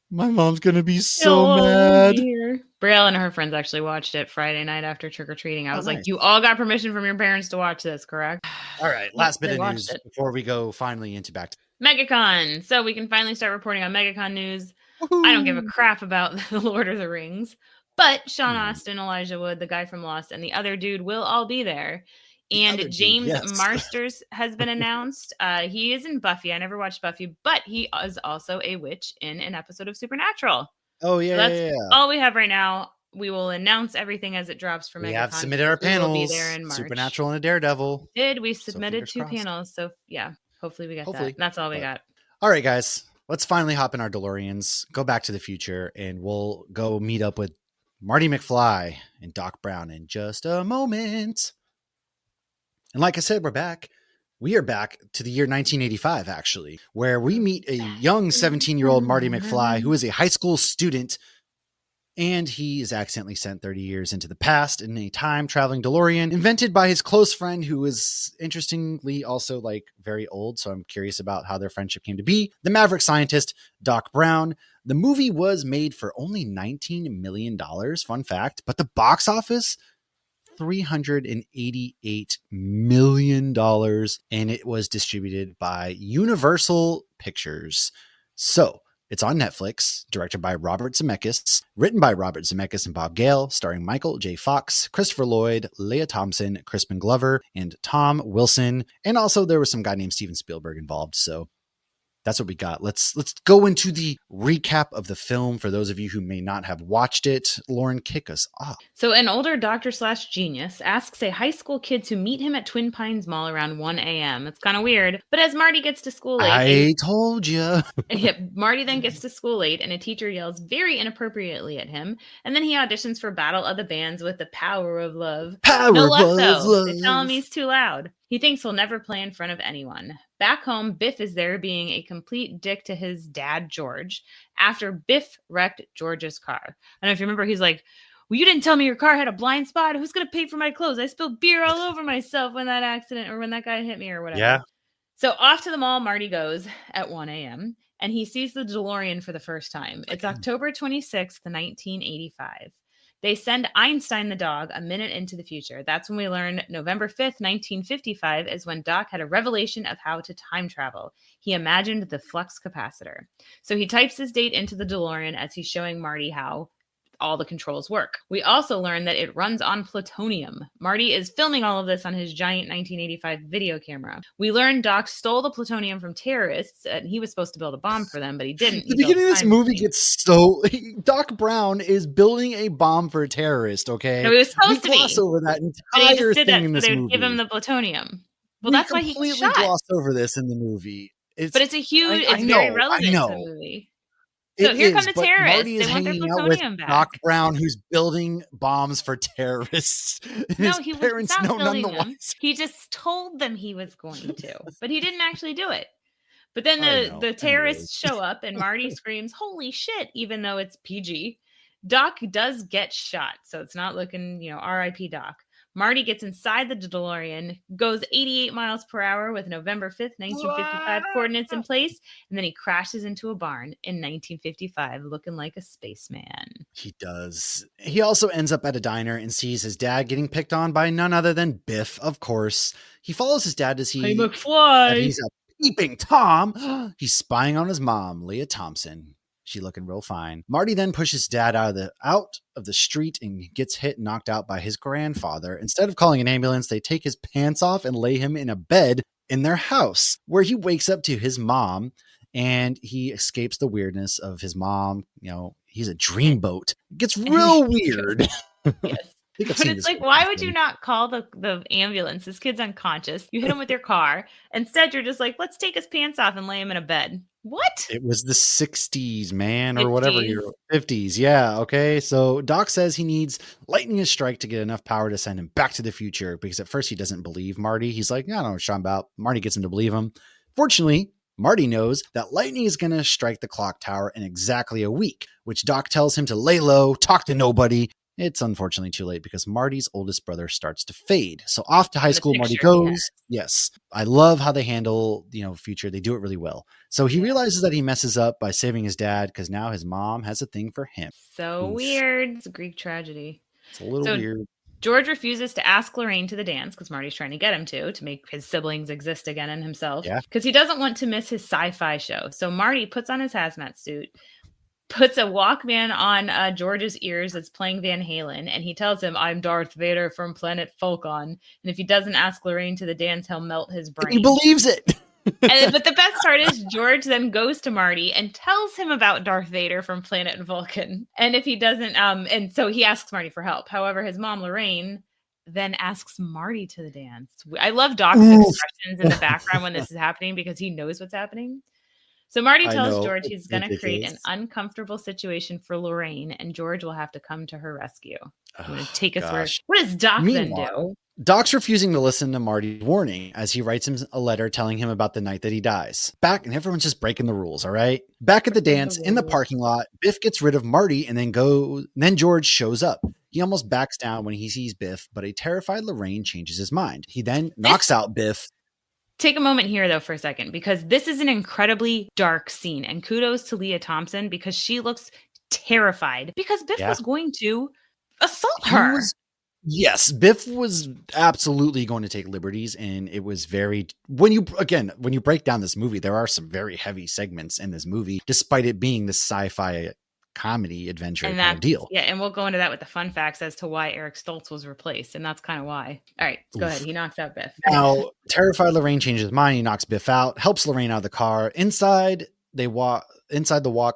My mom's going to be so mad." Here. Braille and her friends actually watched it Friday night after trick or treating. I Oh, was like, nice. you all got permission from your parents to watch this, correct? All right. Yep, Last bit they of watched news it. before we go finally into back to MegaCon. So we can finally start reporting on MegaCon news. I don't give a Woohoo! crap about The Lord of the Rings, but Sean Come on. Astin, Elijah Wood, the guy from Lost, and the other dude will all be there. The And other dude, James yes. Marsters has been announced. He is in Buffy. I never watched Buffy, but he is also a witch in an episode of Supernatural. Oh, So yeah, that's yeah, yeah. all we have right now. We will announce everything as it drops for We have MegaCon submitted our because we will be there panels, in March. Supernatural and a Daredevil. We So submitted fingers 2 crossed. panels. So yeah, hopefully we get that. Hopefully. And that's all we But- got. All right, guys, let's finally hop in our DeLoreans, go back to the future, and we'll go meet up with Marty McFly and Doc Brown in just a moment. And like I said, we're back. We are back to the year 1985, actually, where we meet a young 17-year-old Marty McFly who is a high school student, and he is accidentally sent 30 years into the past in a time-traveling DeLorean invented by his close friend, who is interestingly also like very old. So I'm curious about how their friendship came to be. The maverick scientist, Doc Brown. The movie was made for only $19 million, fun fact, but the box office, $388 million, and it was distributed by Universal Pictures. So it's on Netflix, directed by Robert Zemeckis, written by Robert Zemeckis and Bob Gale, starring Michael J. Fox, Christopher Lloyd, Leah Thompson, Crispin Glover, and Tom Wilson. And also there was some guy named Steven Spielberg involved. So that's what we got. Let's go into the recap of the film for those of you who may not have watched it. Lauren, kick us off. So an older doctor/genius asks a high school kid to meet him at Twin Pines Mall around 1 a.m. It's kind of weird, but as Marty gets to school late, I told you. Marty then gets to school late, and a teacher yells very inappropriately at him. And then he auditions for Battle of the Bands with the Power of Love. Power No luck, of though. love. They tell him he's too loud. He thinks he'll never play in front of anyone. Back home, Biff is there being a complete dick to his dad, George, after Biff wrecked George's car. I don't know if you remember, he's like, well, you didn't tell me your car had a blind spot. Who's going to pay for my clothes? I spilled beer all over myself when that accident or when that guy hit me or whatever. Yeah. So off to the mall Marty goes at 1 a.m. and he sees the DeLorean for the first time. It's October 26th, 1985. They send Einstein the dog a minute into the future. That's when we learn November 5th, 1955 is when Doc had a revelation of how to time travel. He imagined the flux capacitor. So he types his date into the DeLorean as he's showing Marty how all the controls work. We also learn that it runs on plutonium. Marty is filming all of this on his giant 1985 video camera. We learn Doc stole the plutonium from terrorists, and he was supposed to build a bomb for them, but he didn't. The beginning of this movie gets so... Doc Brown is building a bomb for a terrorist, okay? No, he was supposed to be. Gloss over that But he entire just did thing that in so this they would movie. give him the plutonium. Well, that's why he completely shot. glossed over this in the movie. But it's a huge... I it's know, very relevant I know. to the movie. So It here is, come the but terrorists. Marty is They want their hanging out with plutonium back. Doc Brown, who's building bombs for terrorists. No, His he was parents not know building none the them. wiser. He just told them he was going to, but he didn't actually do it. But then I know, the terrorists show up and Marty screams, "Holy shit!" Even though it's PG. Doc does get shot, so it's not looking, R.I.P. Doc. Marty gets inside the DeLorean, goes 88 miles per hour with November 5th, 1955 coordinates in place, and then he crashes into a barn in 1955 looking like a spaceman. He does. He also ends up at a diner and sees his dad getting picked on by none other than Biff, of course. He follows his dad as Hey, McFly! he's a peeping Tom. He's spying on his mom, Leah Thompson. She looking real fine. Marty then pushes dad out of the street and gets hit and knocked out by his grandfather. Instead of calling an ambulance, they take his pants off and lay him in a bed in their house, where he wakes up to his mom and he escapes the weirdness of his mom. He's a dreamboat. It gets real weird. Yes. But it's like, why would you not call the ambulance? This kid's unconscious. You hit him with your car. Instead, you're just like, let's take his pants off and lay him in a bed. What? It was the 60s, man, or 50s. whatever. 50s. Yeah. Okay. So Doc says he needs lightning to strike to get enough power to send him back to the future, because at first he doesn't believe Marty. He's like, I don't know what you're talking about. Marty gets him to believe him. Fortunately, Marty knows that lightning is going to strike the clock tower in exactly a week, which Doc tells him to lay low, talk to nobody. It's unfortunately too late because Marty's oldest brother starts to fade. So off to high school Marty goes. Yes. I love how they handle, future. They do it really well. So he realizes that he messes up by saving his dad because now his mom has a thing for him. So weird. It's a Greek tragedy. It's a little weird. George refuses to ask Lorraine to the dance because Marty's trying to get him to make his siblings exist again in himself. Yeah. Because he doesn't want to miss his sci-fi show. So Marty puts on his hazmat suit, puts a Walkman on George's ears that's playing Van Halen, and he tells him, "I'm Darth Vader from planet Fulcon, and if he doesn't ask Lorraine to the dance, he'll melt his And he brain." believes it. But the best part is George then goes to Marty and tells him about Darth Vader from planet Vulcan. And if he doesn't, and so he asks Marty for help. However, his mom, Lorraine, then asks Marty to the dance. I love Doc's expressions in the background when this is happening because he knows what's happening. So Marty tells George he's going to create an uncomfortable situation for Lorraine, and George will have to come to her rescue. I'm going to take us where. What does Doc then do? Doc's refusing to listen to Marty's warning as he writes him a letter telling him about the night that he dies. And everyone's just breaking the rules, all right? Back at the dance, in the parking lot, Biff gets rid of Marty and then George shows up. He almost backs down when he sees Biff, but a terrified Lorraine changes his mind. He then knocks out Biff. Take a moment here, though, for a second, because this is an incredibly dark scene. And kudos to Leah Thompson because she looks terrified because Biff was going to assault her. Yes, Biff was absolutely going to take liberties. And it was when you break down this movie, there are some very heavy segments in this movie, despite it being this sci-fi comedy adventure kind of deal. Yeah, and we'll go into that with the fun facts as to why Eric Stoltz was replaced, and that's kind of why. All right, go ahead. He knocks out Biff. Now, terrified Lorraine changes his mind. He knocks Biff out, helps Lorraine out of the car. Inside the walk,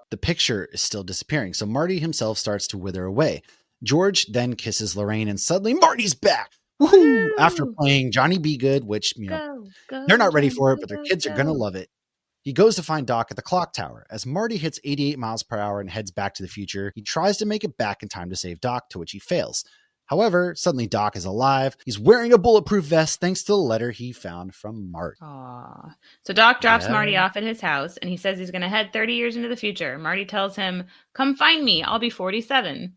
the picture is still disappearing. So Marty himself starts to wither away. George then kisses Lorraine, and suddenly Marty's back. Woohoo! After playing Johnny B. Good, which they're not ready for it, but their kids are gonna love it. He goes to find Doc at the clock tower. As Marty hits 88 miles per hour and heads back to the future, he tries to make it back in time to save Doc, to which he fails. However, suddenly Doc is alive. He's wearing a bulletproof vest thanks to the letter he found from Marty. Aww. So Doc drops Marty off at his house, and he says he's going to head 30 years into the future. Marty tells him, "Come find me. I'll be 47.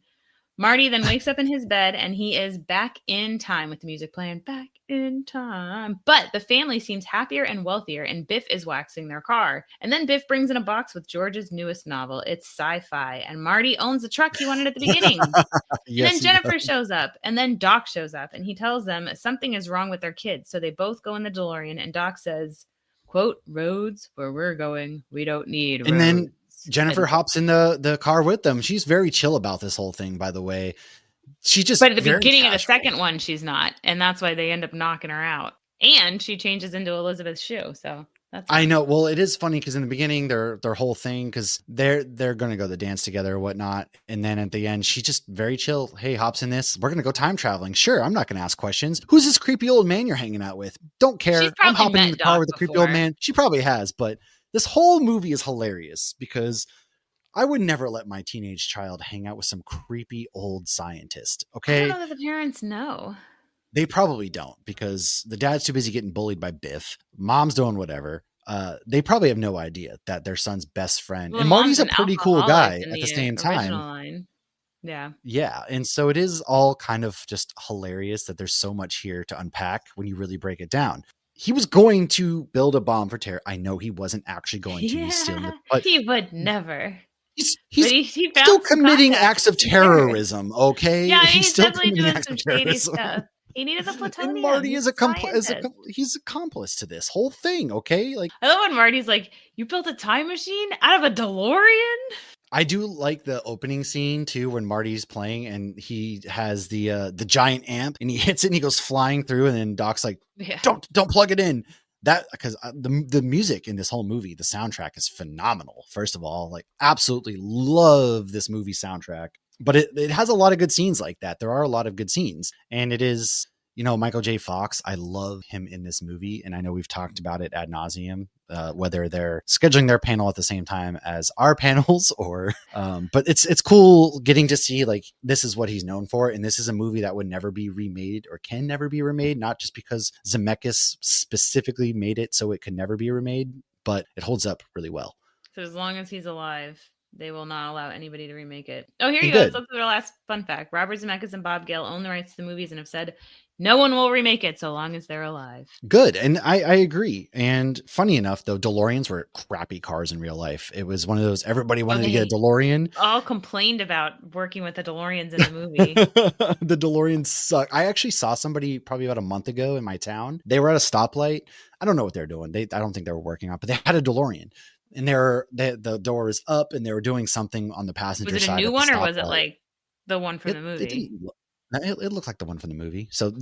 Marty then wakes up in his bed, and he is back in time with the music playing, back in time. But the family seems happier and wealthier, and Biff is waxing their car. And then Biff brings in a box with George's newest novel. It's sci-fi, and Marty owns the truck he wanted at the beginning. Yes, and then Jennifer shows up, and then Doc shows up, and he tells them something is wrong with their kids. So they both go in the DeLorean, and Doc says, quote, "Roads where we're going, we don't need roads." And then Jennifer hops in the car with them. She's very chill about this whole thing, by the way. But at the beginning of the second one, she's not. And that's why they end up knocking her out. And she changes into Elizabeth Shue. So that's I know. Well, it is funny because in the beginning, their whole thing, because they're going to go to the dance together or whatnot. And then at the end, she's just very chill. Hey, hops in this. We're going to go time traveling. Sure, I'm not going to ask questions. Who's this creepy old man you're hanging out with? Don't care. I'm hopping in the car with the creepy old man. She probably has, but this whole movie is hilarious because I would never let my teenage child hang out with some creepy old scientist. Okay. I don't know that the parents know. They probably don't because the dad's too busy getting bullied by Biff. Mom's doing whatever. They probably have no idea that their son's best friend. And Marty's a pretty cool guy at the same time. Line. Yeah. Yeah. And so it is all kind of just hilarious that there's so much here to unpack when you really break it down. He was going to build a bomb for terror. I know he wasn't actually going to. Yeah, he would never. He's still committing acts of terrorism, okay? Yeah, he's still definitely doing some shady stuff. He needed the plutonium. And Marty is he's accomplice to this whole thing, okay? Like, I love when Marty's like, "You built a time machine out of a DeLorean?" I do like the opening scene too, when Marty's playing and he has the giant amp and he hits it and he goes flying through, and then Doc's like, "Don't plug it in." That because the music in this whole movie, the soundtrack is phenomenal. First of all, like absolutely love this movie soundtrack, but it has a lot of good scenes like that. There are a lot of good scenes, and it is, Michael J. Fox. I love him in this movie, and I know we've talked about it ad nauseum, whether they're scheduling their panel at the same time as our panels or, but it's cool getting to see like this is what he's known for, and this is a movie that would never be remade or can never be remade, not just because Zemeckis specifically made it so it could never be remade, but it holds up really well. So as long as he's alive, they will not allow anybody to remake it. Oh, here you go. That's our last fun fact. Robert Zemeckis and Bob Gale own the rights to the movies and have said no one will remake it so long as they're alive. Good. And I agree. And funny enough, though, DeLoreans were crappy cars in real life. It was one of those, everybody wanted to get a DeLorean. All complained about working with the DeLoreans in the movie. The DeLoreans suck. I actually saw somebody probably about a month ago in my town. They were at a stoplight. I don't know what they're doing. I don't think they were working on, but they had a DeLorean. and the door is up, and they were doing something on the Was passenger it a side new at the one or was it stoplight. like the one from the It movie? didn't. It looked like the one from the movie. So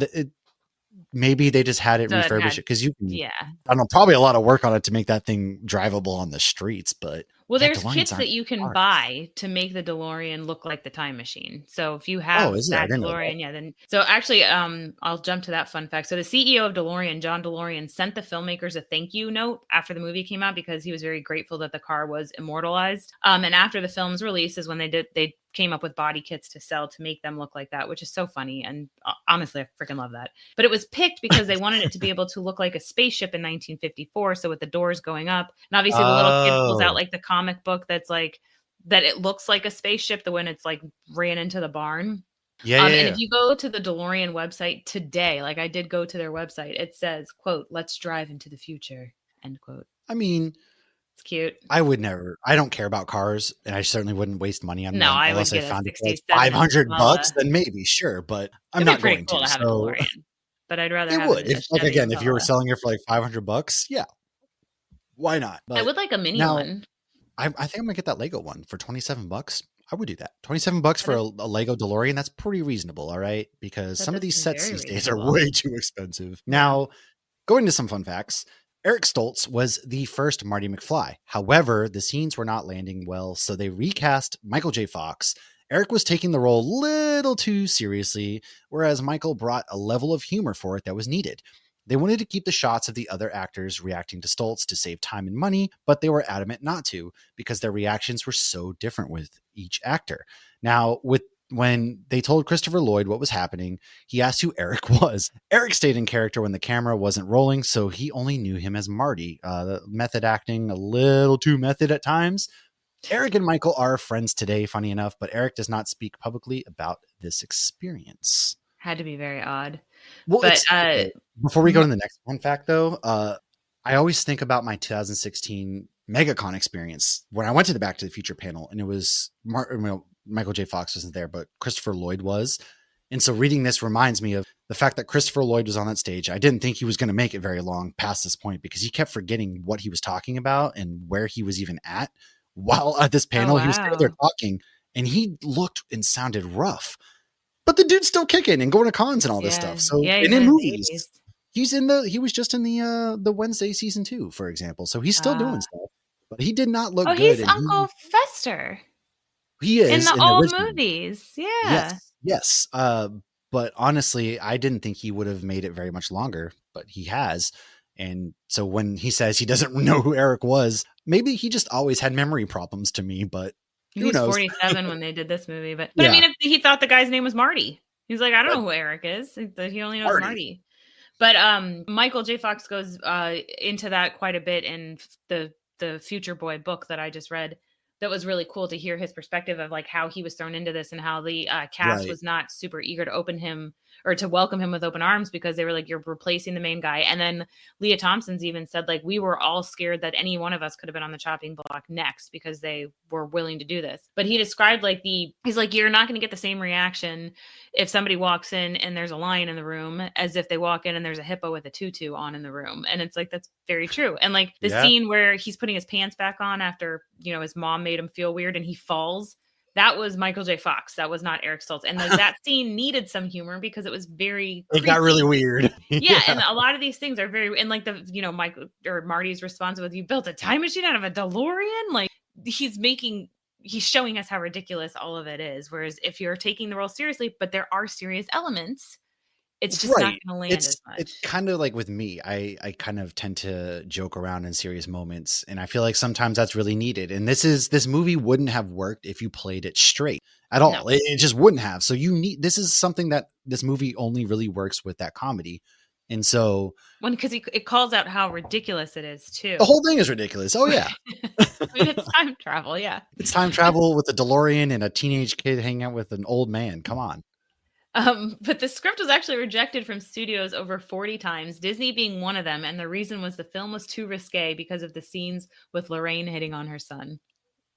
maybe they just had it So it refurbished had, because you can. yeah. I don't know, probably a lot of work on it to make that thing drivable on the streets, but Well, yeah, there's DeLoreans kits aren't that you can cars. buy to make the DeLorean look like the time machine. So if you Oh, have is there? I that didn't know that. DeLorean, yeah, then so actually I'll jump to that fun fact. So the CEO of DeLorean, John DeLorean, sent the filmmakers a thank you note after the movie came out because he was very grateful that the car was immortalized. And after the film's release is when they came up with body kits to sell to make them look like that, which is so funny. And honestly, I freaking love that. But it was picked because they wanted it to be able to look like a spaceship in 1954. So with the doors going up, and obviously the little kid pulls out Oh, like the comic book that's like that it looks like a spaceship the when it's like ran into the barn. yeah, yeah, And yeah. if you go to the DeLorean website today, like I did go to their website, it says, quote, "Let's drive into the future," end quote. I mean, It's cute. I would never. I don't care about cars, and I certainly wouldn't waste money on No, them I would unless I get a found it for like 67 $500. Impala. Then maybe, sure, but I'm It'd be not pretty going cool to. to have a So DeLorean, but I'd rather it have would, a if like Chevy again, if you were Impala. selling it for like $500, yeah, why not? I But would like a mini now one. I think I'm gonna get that Lego one for $27. I would do that. $27 That for is a Lego DeLorean. That's pretty reasonable, all right? Because that some of does these seem sets very these days are reasonable. way too expensive. Yeah. Now, going to some fun facts. Eric Stoltz was the first Marty McFly. However, the scenes were not landing well, so they recast Michael J. Fox. Eric was taking the role a little too seriously, whereas Michael brought a level of humor for it that was needed. They wanted to keep the shots of the other actors reacting to Stoltz to save time and money, but they were adamant not to because their reactions were so different with each actor. Now, when they told Christopher Lloyd what was happening, he asked who Eric was. Eric stayed in character when the camera wasn't rolling, so he only knew him as Marty. The method acting a little too method at times. Eric and Michael are friends today, funny enough, but Eric does not speak publicly about this experience. Had to be very odd. Well, But it's okay. Before we go to the next fun fact, though, I always think about my 2016 MegaCon experience when I went to the Back to the Future panel, and it was Michael J. Fox wasn't there, but Christopher Lloyd was. And so reading this reminds me of the fact that Christopher Lloyd was on that stage. I didn't think he was going to make it very long past this point because he kept forgetting what he was talking about and where he was even at. While at this oh panel, he was there wow. talking, and he looked and sounded rough. But the dude's still kicking and going to cons and all this Yeah. stuff. So, Yeah, he's and in in his movies, 80s. he was just in the Wednesday season 2, for example. So he's still doing Uh, stuff, but he did not look oh, good. he's And Uncle Fester he in is the in the old original. movies. Yeah. Yes, yes. But honestly, I didn't think he would have made it very much longer, but he has. And so when he says he doesn't know who Eric was, maybe he just always had memory problems to me, but who He's knows? 47 when they did this movie, but I Yeah, mean, if he thought the guy's name was Marty. He's like, I don't but know who Eric is. He only knows Marty. Marty. But Michael J. Fox goes into that quite a bit in the Future Boy book that I just read. That was really cool to hear his perspective of like how he was thrown into this and how the cast Right. was not super eager to open him or to welcome him with open arms because they were like, you're replacing the main guy. And then Leah Thompson's even said like we were all scared that any one of us could have been on the chopping block next because they were willing to do this. But he described like he's like, you're not going to get the same reaction if somebody walks in and there's a lion in the room as if they walk in and there's a hippo with a tutu on in the room. And it's like, that's very true. And like the Yeah. scene where he's putting his pants back on after, his mom made him feel weird and he falls. That was Michael J. Fox. That was not Eric Stoltz. And like that scene needed some humor because it was very It got really creepy. weird. Yeah, and Yeah. a lot of these things are very and like Michael or Marty's response with you built a time machine out of a DeLorean. Like he's showing us how ridiculous all of it is. Whereas if you're taking the role seriously, but there are serious elements, it's just not Right. going to land as It's much. kind of like with me. I kind of tend to joke around in serious moments, and I feel like sometimes that's really needed. And this movie wouldn't have worked if you played it straight at No, all. It just wouldn't have. So this is something that this movie only really works with that comedy. And so because it calls out how ridiculous it is the too. whole thing is ridiculous. Oh yeah. I mean, it's time travel, yeah. It's time travel with a DeLorean and a teenage kid hanging out with an old man. Come on. But the script was actually rejected from studios over 40 times, Disney being one of them. And the reason was the film was too risque because of the scenes with Lorraine hitting on her son.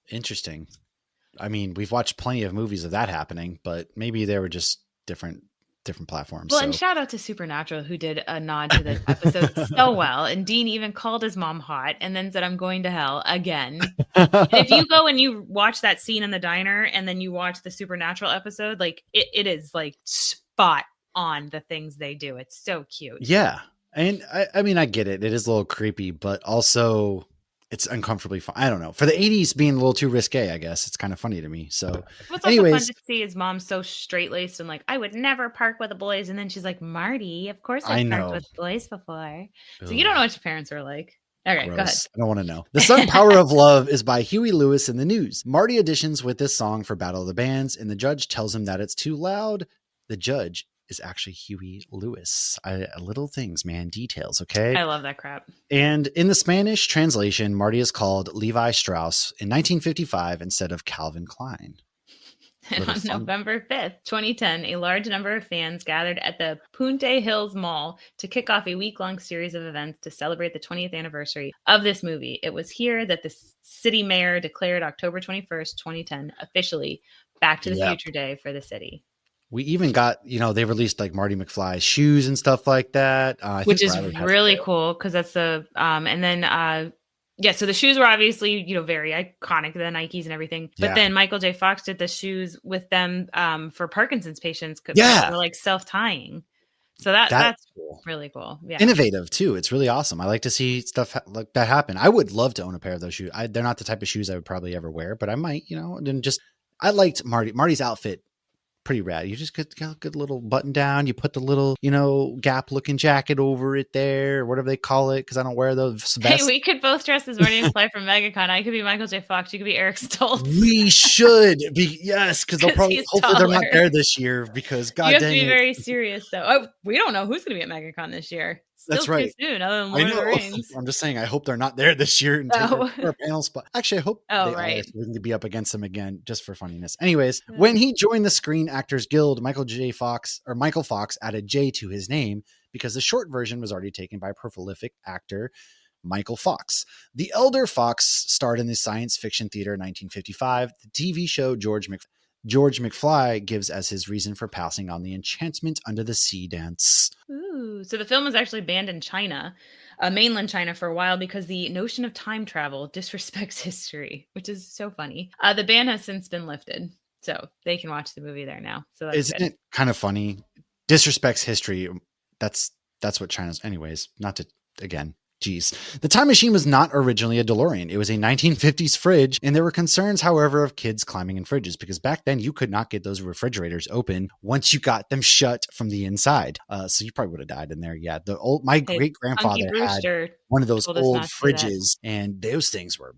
Interesting. I mean, we've watched plenty of movies of that happening, but maybe they were just different different platforms. Well, So. and shout out to Supernatural, who did a nod to this episode so well. And Dean even called his mom hot and then said, "I'm going to hell again." And if you go and you watch that scene in the diner and then you watch the Supernatural episode, like it is like spot on the things they do. It's so cute. Yeah. And I mean, I get it. It is a little creepy, but also it's uncomfortably fun. I don't know. For the 80s being a little too risque, I guess it's kind of funny to me. So What's also anyways, fun to see his mom so straight laced and like, "I would never park with the boys." And then she's like, "Marty, of course I I've parked know. with boys before." So Ugh, you don't know what your parents are like. Okay, gross. go ahead. I don't want to know. The Sudden Power of Love is by Huey Lewis in the News. Marty auditions with this song for Battle of the Bands, and the judge tells him that it's too loud. The judge is actually Huey Lewis. Little things, man, details, okay? I love that crap. And in the Spanish translation, Marty is called Levi Strauss in 1955 instead of Calvin Klein. And on November 5th, 2010, a large number of fans gathered at the Punte Hills Mall to kick off a week-long series of events to celebrate the 20th anniversary of this movie. It was here that the city mayor declared October 21st, 2010, officially Back to the Future Day for the city. We even got, they released like Marty McFly's shoes and stuff like that. Which is really cool because that's the, and then, yeah, so the shoes were obviously, very iconic, the Nikes and everything. But then Michael J. Fox did the shoes with them for Parkinson's patients because they were like self-tying. So that's cool. Really cool. Yeah. Innovative too. It's really awesome. I like to see stuff like that happen. I would love to own a pair of those shoes. They're not the type of shoes I would probably ever wear, but I might, and I liked Marty's outfit. Pretty rad. You just got a good little button down. You put the little, Gap looking jacket over it there, or whatever they call it, because I don't wear those vests. Hey, we could both dress as Marty McFly from MegaCon. I could be Michael J. Fox. You could be Eric Stoltz. We should be, yes, because they'll probably, hopefully they're not there this year because God you have dang to be it. very serious though. Oh, we don't know who's going to be at MegaCon this year. Still That's right. Too soon, other than Lord of the Rings. I'm just saying, I hope they're not there this year and take our panel spot. Actually, I hope they are, so we can be up against them again just for funniness. Anyways, when he joined the Screen Actors Guild, Michael Fox added J to his name because the short version was already taken by prolific actor Michael Fox. The elder Fox starred in the science fiction theater in 1955. The TV show George McFly gives as his reason for passing on the enchantment under the sea dance. Ooh, so the film was actually banned in China, mainland China, for a while because the notion of time travel disrespects history, which is so funny. The ban has since been lifted, so they can watch the movie there now. So that's Isn't it kind of funny? Disrespects history. That's what China's. Anyways, not to again. Geez. The time machine was not originally a DeLorean. It was a 1950s fridge, and there were concerns, however, of kids climbing in fridges because back then you could not get those refrigerators open once you got them shut from the inside. So you probably would have died in there. Yeah. My great grandfather had one of those old fridges, and those things were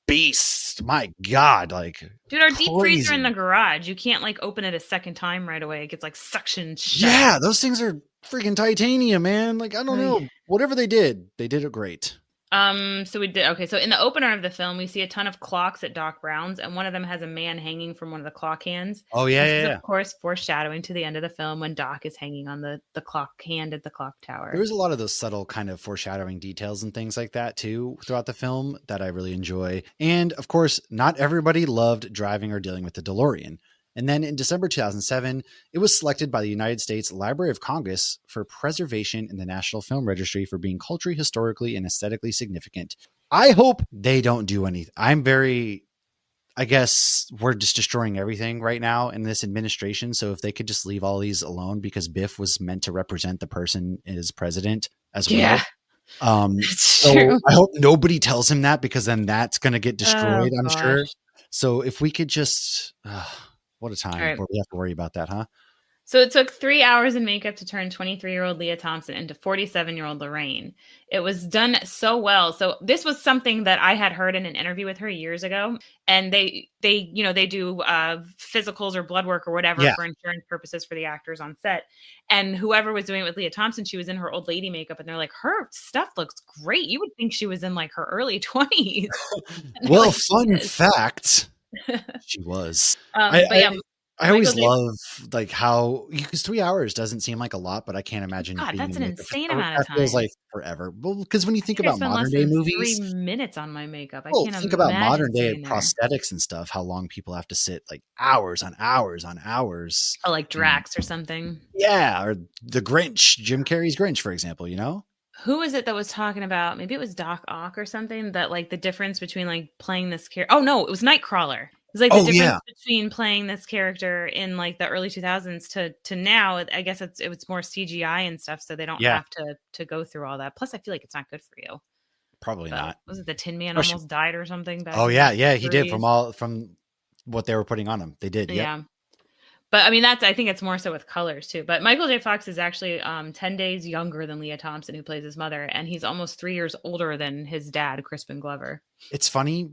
beasts. My God, like dude, our deep freezer in the garage, you can't like open it a second time right away. It gets like suction shut. Yeah, those things are freaking titanium, man. Like, I don't know. Whatever they did it great. So we did. Okay. So in the opener of the film, we see a ton of clocks at Doc Brown's, and one of them has a man hanging from one of the clock hands. Oh yeah. This is, of course, foreshadowing to the end of the film when Doc is hanging on the clock hand at the clock tower. There was a lot of those subtle kind of foreshadowing details and things like that too throughout the film that I really enjoy. And of course, not everybody loved driving or dealing with the DeLorean. And then in December 2007, it was selected by the United States Library of Congress for preservation in the National Film Registry for being culturally, historically, and aesthetically significant. I hope they don't do anything. I guess we're just destroying everything right now in this administration. So if they could just leave all these alone because Biff was meant to represent the person as president as well. So I hope nobody tells him that because then that's going to get destroyed, I'm sure. So if we could just... what a time where we have to worry about that, huh? So it took 3 hours in makeup to turn 23-year-old Leah Thompson into 47-year-old Lorraine. It was done so well. So this was something that I had heard in an interview with her years ago. And they do physicals or blood work or whatever for insurance purposes for the actors on set. And whoever was doing it with Leah Thompson, she was in her old lady makeup. And they're like, her stuff looks great. You would think she was in like her early 20s. Well, fun fact. She was. I I Michael always J. love like how because 3 hours doesn't seem like a lot, but I can't imagine God, being that's in an makeup insane for amount of that feels time. like forever. Well, because when you I think think I about spent less modern day than 3 movies, minutes on my makeup. I well, can't think about imagine modern day sitting there. prosthetics and stuff, how long people have to sit like hours on hours on hours. Oh, like And Drax or something. yeah, or the Grinch, Jim Carrey's Grinch, for example, you know? Who was it that was talking about? Maybe it was Doc Ock or something that like the difference between like playing this character. Oh no, it was Nightcrawler. It's like the Oh difference yeah, between playing this character in like the early 2000s to now. I guess it was more CGI and stuff, so they don't yeah, have to go through all that. Plus, I feel like it's not good for you. probably But not. was it the Tin Man Especially, almost died or something back oh in yeah, the yeah, he did 30s? from what they were putting on him. They did. Yep. Yeah. But I mean, I think it's more so with colors too. But Michael J. Fox is actually 10 days younger than Leah Thompson, who plays his mother, and he's almost 3 years older than his dad, Crispin Glover. It's funny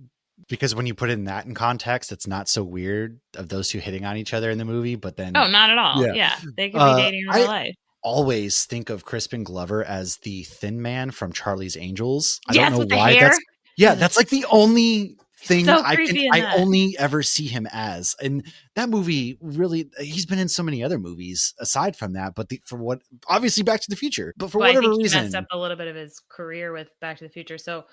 because when you put in that in context, it's not so weird of those two hitting on each other in the movie. But Oh, then, not at all. yeah, Yeah, they could be dating in real I life. always think of Crispin Glover as the thin man from Charlie's Angels. I don't Yes, know with the why. hair. That's like the only He's thing so creepy in I that. only ever see him as. And that movie really, he's been in so many other movies aside from that. But for what, obviously Back to the Future, but for Well, I whatever think he messed up reason, a little bit of his career with Back to the Future. So,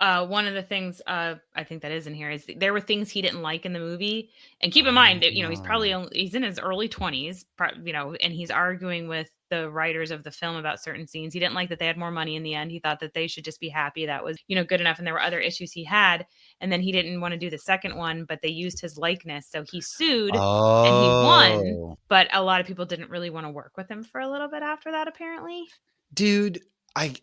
one of the things I think that is in here is there were things he didn't like in the movie. And keep in mind that he's probably oh, he's in his early 20s, and he's arguing with the writers of the film about certain scenes. He didn't like that they had more money in the end. He thought that they should just be happy that was good enough. And there were other issues he had, and then he didn't want to do the second one, but they used his likeness, so he sued and he won. oh, But a lot of people didn't really want to work with him for a little bit after that, apparently. dude, I,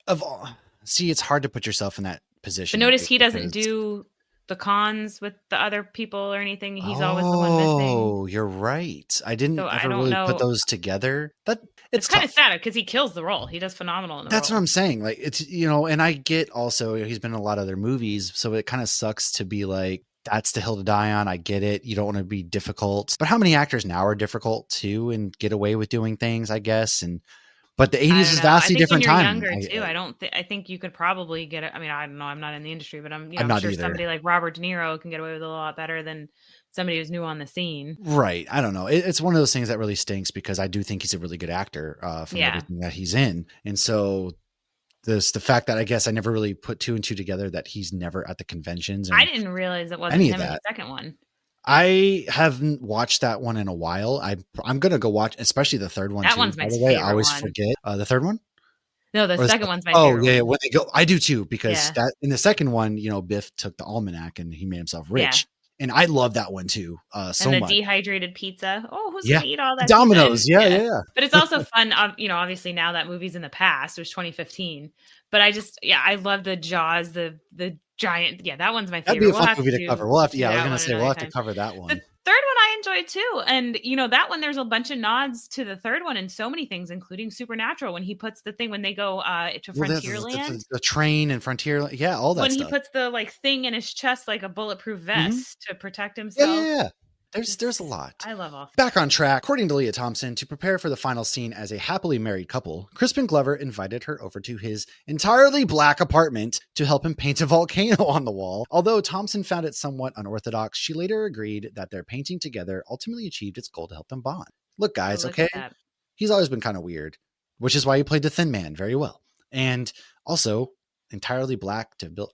of all, see, it's hard to put yourself in that But position, notice right? he doesn't Because do the cons with the other people or anything. He's always the one missing. oh, you're right. I So didn't I ever don't really put know. those together. That It's it's kind of tough. sad because he kills the role. He does phenomenal in the That's what role. I'm saying. Like it's and I get also he's been in a lot of other movies, so it kind of sucks to be like that's the hill to die on. I get it. You don't want to be difficult, but how many actors now are difficult too and get away with doing things? I guess but the I 80s don't is know. I vastly think when different you're time. younger too, I think you could probably get it. I mean, I don't know. I'm not in the industry, but I'm I'm not sure either. somebody like Robert De Niro can get away with it a lot better than somebody who's new on the scene. Right. I don't know. It's one of those things that really stinks because I do think he's a really good actor from Yeah. everything that he's in. And so the fact that I guess I never really put two and two together that he's never at the conventions I and didn't realize it wasn't any of him in the that. second one. I haven't watched that one in a while. I'm gonna go watch, especially the third one That too. one's my By the way, I favorite always one. forget the third one. No, the Or second one's my oh favorite yeah, one. when they go, I do too because Yeah. that in the second one, Biff took the almanac and he made himself Yeah. rich, and I love that one too And so the much. dehydrated pizza. Oh, who's Yeah, gonna eat all that pizza? And Domino's. Yeah, yeah, yeah, yeah. but it's also fun. Obviously now that movie's in the past. It was 2015. But I love the Jaws, the giant. Yeah, that one's my That'd be favorite. a We'll fun have to movie to cover. We'll have to. do Yeah, I was that gonna one say we'll another have to time. cover that The one. third one I enjoyed too, and that one there's a bunch of nods to the third one in so many things, including Supernatural when he puts the thing when they go to Well, Frontierland. the train and Frontier, yeah, all that When he stuff. puts the like thing in his chest like a bulletproof Mhm. vest to protect Yeah, yeah, himself. yeah. There's a Just lot. I love all. Back on track, according to Leah Thompson, to prepare for the final scene as a happily married couple, Crispin Glover invited her over to his entirely black apartment to help him paint a volcano on the wall. Although Thompson found it somewhat unorthodox, she later agreed that their painting together ultimately achieved its goal to help them bond. Look, Oh, guys, look okay? at that. He's always been kind of weird, which is why he played the Thin Man very well. And also, entirely black to build.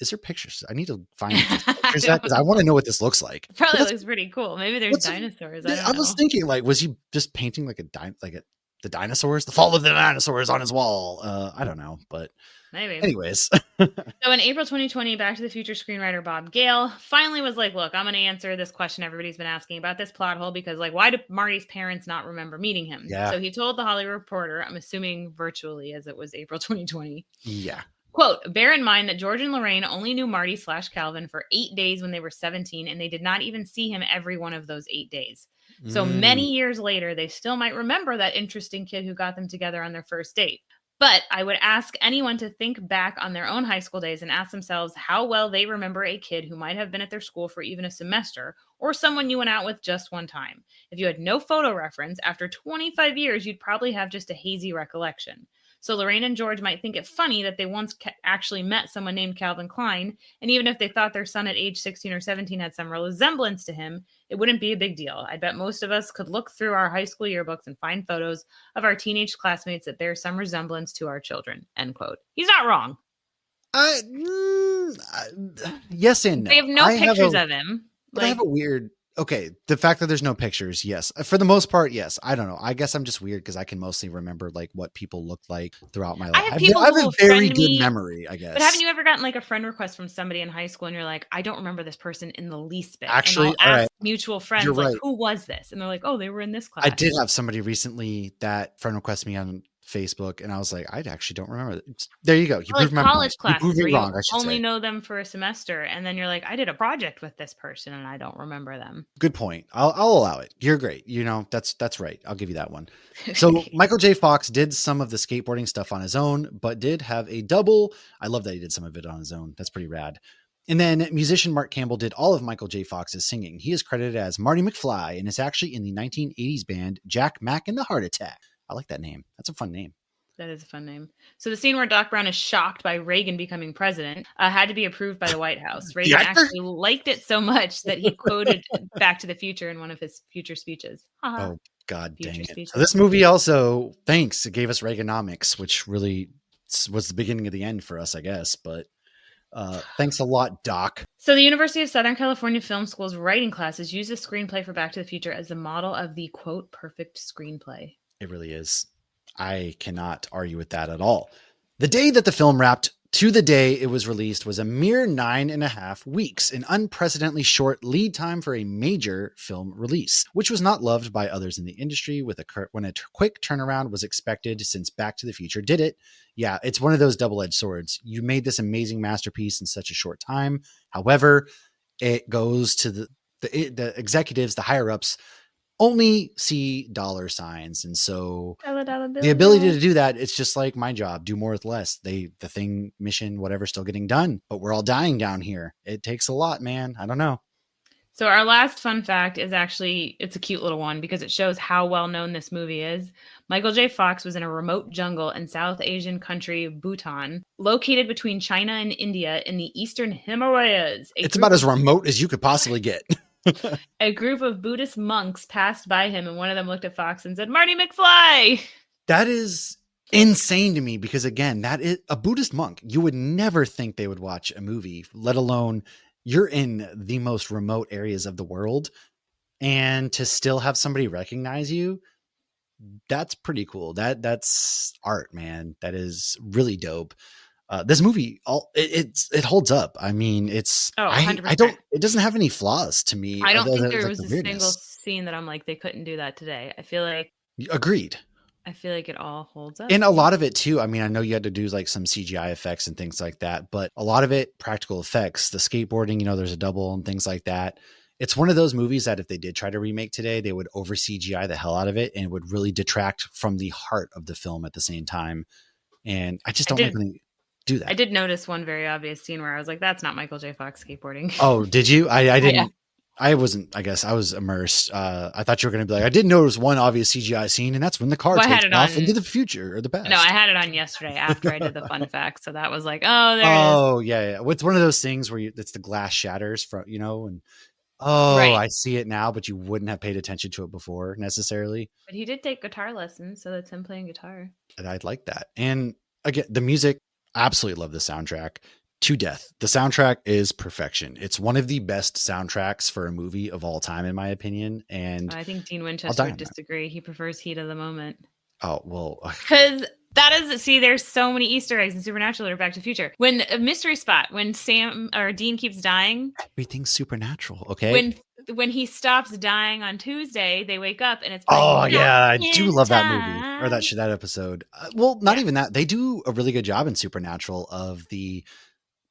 Is there pictures? I need to find I pictures of that because I don't want know. to know what this looks like. It But probably that's looks pretty cool. Maybe there's what's dinosaurs. I don't I was know. thinking, like, was he just painting like the dinosaurs, the fall of the dinosaurs on his wall? I don't know, but Maybe. anyways, So in April 2020, Back to the Future screenwriter Bob Gale finally was like, look, I'm going to answer this question everybody's been asking about this plot hole because, like, why do Marty's parents not remember meeting him? yeah, So he told the Hollywood Reporter, I'm assuming virtually as it was April 2020, yeah, quote, bear in mind that George and Lorraine only knew Marty / Calvin for 8 days when they were 17, and they did not even see him every one of those 8 days. So mm, many years later, they still might remember that interesting kid who got them together on their first date. But I would ask anyone to think back on their own high school days and ask themselves how well they remember a kid who might have been at their school for even a semester or someone you went out with just one time. If you had no photo reference, after 25 years, you'd probably have just a hazy recollection. So Lorraine and George might think it funny that they once actually met someone named Calvin Klein, and even if they thought their son at age 16 or 17 had some resemblance to him, it wouldn't be a big deal. I bet most of us could look through our high school yearbooks and find photos of our teenage classmates that bear some resemblance to our children, end quote. He's not wrong. Yes and no. They have no pictures of him. But I have a weird... Okay, the fact that there's no pictures, yes. For the most part, yes. I don't know. I guess I'm just weird because I can mostly remember like what people look like throughout my life. I have a very good memory, I guess. But haven't you ever gotten like a friend request from somebody in high school and you're like, I don't remember this person in the least bit. Actually, and I'll ask mutual friends, like, who was this? And they're like, oh, they were in this class. I did have somebody recently that friend request me on Facebook, and I was like, I actually don't remember. There you go. You proved my college point. Classes you proved me wrong. I should only know them for a semester, and then you're like, I did a project with this person, and I don't remember them. Good point. I'll allow it. You're great. You know, that's right. I'll give you that one. So Michael J. Fox did some of the skateboarding stuff on his own, but did have a double. I love that he did some of it on his own. That's pretty rad. And then musician Mark Campbell did all of Michael J. Fox's singing. He is credited as Marty McFly and is actually in the 1980s band Jack Mack and the Heart Attack. I like that name. That's a fun name. That is a fun name. So the scene where Doc Brown is shocked by Reagan becoming president had to be approved by the White House. Reagan actually liked it so much that he quoted Back to the Future in one of his future speeches. Oh, God dang it. So this movie also, it gave us Reaganomics, which really was the beginning of the end for us, I guess. But thanks a lot, Doc. So the University of Southern California Film School's writing classes use the screenplay for Back to the Future as the model of the, quote, perfect screenplay. It really is. I cannot argue with that at all. The day that the film wrapped to the day it was released was a mere 9.5 weeks, an unprecedentedly short lead time for a major film release, which was not loved by others in the industry when a quick turnaround was expected since Back to the Future did it. Yeah, it's one of those double-edged swords. You made this amazing masterpiece in such a short time. However, it goes to the executives, the higher-ups, only see dollar signs. And so the ability to do that, it's just like my job, do more with less. The thing, mission, whatever, still getting done, but we're all dying down here. It takes a lot, man. I don't know. So our last fun fact is actually, it's a cute little one because it shows how well known this movie is. Michael J. Fox was in a remote jungle in South Asian country, Bhutan, located between China and India in the eastern Himalayas. It's about as remote as you could possibly get. A group of Buddhist monks passed by him, and one of them looked at Fox and said, Marty McFly! That is insane to me because, again, that is a Buddhist monk. You would never think they would watch a movie, let alone you're in the most remote areas of the world. And to still have somebody recognize you, that's pretty cool. That's art, man. That is really dope. This movie, it holds up. I mean, it's, it doesn't have any flaws to me. I don't think there was a single scene that I'm like, they couldn't do that today. I feel like. Agreed. I feel like it all holds up. And a lot of it too. I mean, I know you had to do like some CGI effects and things like that, but a lot of it, practical effects, the skateboarding, there's a double and things like that. It's one of those movies that if they did try to remake today, they would over CGI the hell out of it and would really detract from the heart of the film at the same time. And I just don't really do that. I did notice one very obvious scene where I was like, that's not Michael J. Fox skateboarding. Oh, did you? I didn't. Yeah. I wasn't, I guess I was immersed. I thought you were going to be like, I did notice one obvious CGI scene, and that's when the car takes off into the future or the past. No, I had it on yesterday after I did the fun fact. So that was like, oh, there it is. Oh, yeah. It's one of those things where it's the glass shatters from, and I see it now, but you wouldn't have paid attention to it before necessarily. But he did take guitar lessons, so that's him playing guitar. And I'd like that. And again, the music, I absolutely love the soundtrack. To death. The soundtrack is perfection. It's one of the best soundtracks for a movie of all time, in my opinion. And I think Dean Winchester would disagree. He prefers Heat of the Moment. Oh, well. Because there's so many Easter eggs in Supernatural or Back to the Future. When a mystery spot, when Sam or Dean keeps dying. Everything's supernatural. Okay. When he stops dying on Tuesday, they wake up and it's. Oh, yeah. I do love that movie or that episode. Not even that. They do a really good job in Supernatural of the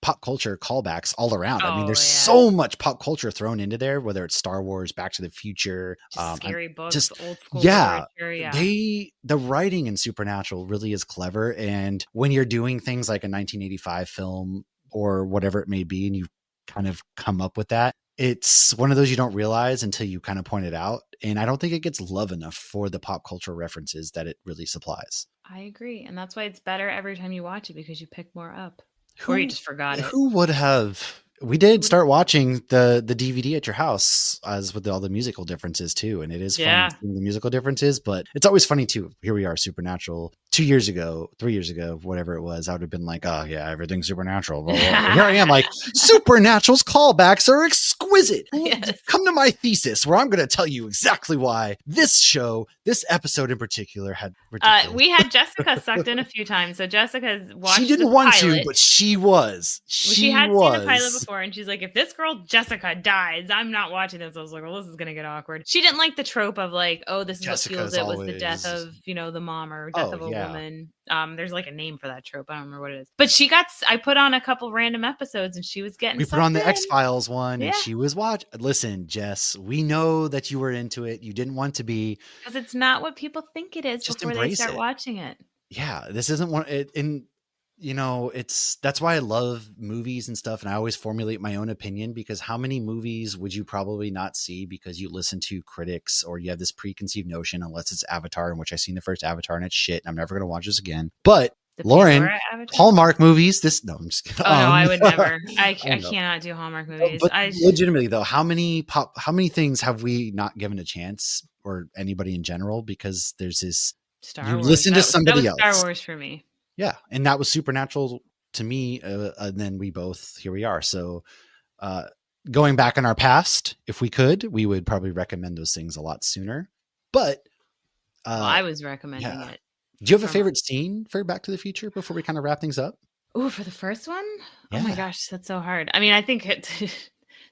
pop culture callbacks all around. I mean, there's so much pop culture thrown into there, whether it's Star Wars, Back to the Future, scary books, old school literature. The writing in Supernatural really is clever. And when you're doing things like a 1985 film or whatever it may be, and you kind of come up with that, it's one of those you don't realize until you kind of point it out. And I don't think it gets love enough for the pop culture references that it really supplies. I agree. And that's why it's better every time you watch it because you pick more up. Or you Who just forgot it. who would have? We did start watching the DVD at your house, as with all the musical differences too, and it is fun Yeah. seeing the musical differences. But it's always funny too. Here we are, Supernatural. 2 years ago, 3 years ago, whatever it was, I would have been like, "Oh yeah, everything's Supernatural." Blah, blah, blah. Here I am, like Supernatural's callbacks are exquisite. Yes. Come to my thesis, where I'm going to tell you exactly why this show, this episode in particular, had ridiculous. We had Jessica sucked in a few times. So Jessica's watched She didn't the want pilot. to, but she was. She had seen the pilot before, and she's like, if this girl Jessica dies, I'm not watching this. I was like, well, this is gonna get awkward. She didn't like the trope of like, oh, this is Jessica's what fuels it was the death always- of, the mom or death Oh, of a yeah. woman. There's like a name for that trope. I don't remember what it is. But I put on a couple random episodes, and she was getting. We put on the in. X-Files one, Yeah. and she was watching. Listen, Jess, we know that you were into it. You didn't want to be. Because it's not what people think it is Just before they embrace start it. watching it. Yeah, this isn't one. That's why I love movies and stuff, and I always formulate my own opinion, because how many movies would you probably not see because you listen to critics or you have this preconceived notion, unless it's Avatar, in which I've seen the first Avatar and it's shit, and I'm never going to watch this again. But The Lauren, Pandora Avatar? Hallmark movies. No, I'm just kidding. Oh no, I would never. I I know. cannot do Hallmark movies. But legitimately though, how many things have we not given a chance, or anybody in general? Because there's this. Star You Wars. listen to somebody that was else. Star Wars for me. Yeah, and that was Supernatural to me, and then here we are. So going back in our past, if we could, we would probably recommend those things a lot sooner. But I was recommending it. Do you have a favorite scene for Back to the Future before we kind of wrap things up? Oh, for the first one? Yeah. Oh my gosh, that's so hard. I mean, I think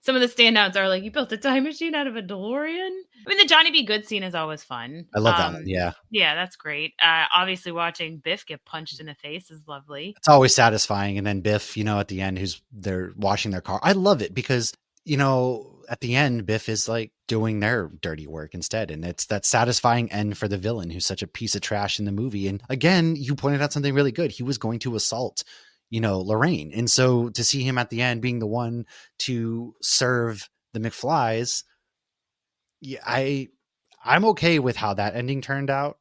some of the standouts are like, you built a time machine out of a DeLorean. I mean, the Johnny B. Good scene is always fun. I love that one. Yeah. Yeah, that's great. Obviously, watching Biff get punched in the face is lovely. It's always satisfying. And then Biff, at the end, they're washing their car. I love it because, at the end, Biff is like doing their dirty work instead. And it's that satisfying end for the villain, who's such a piece of trash in the movie. And again, you pointed out something really good. He was going to assault Lorraine. And so to see him at the end being the one to serve the McFlys, yeah, I'm okay with how that ending turned out.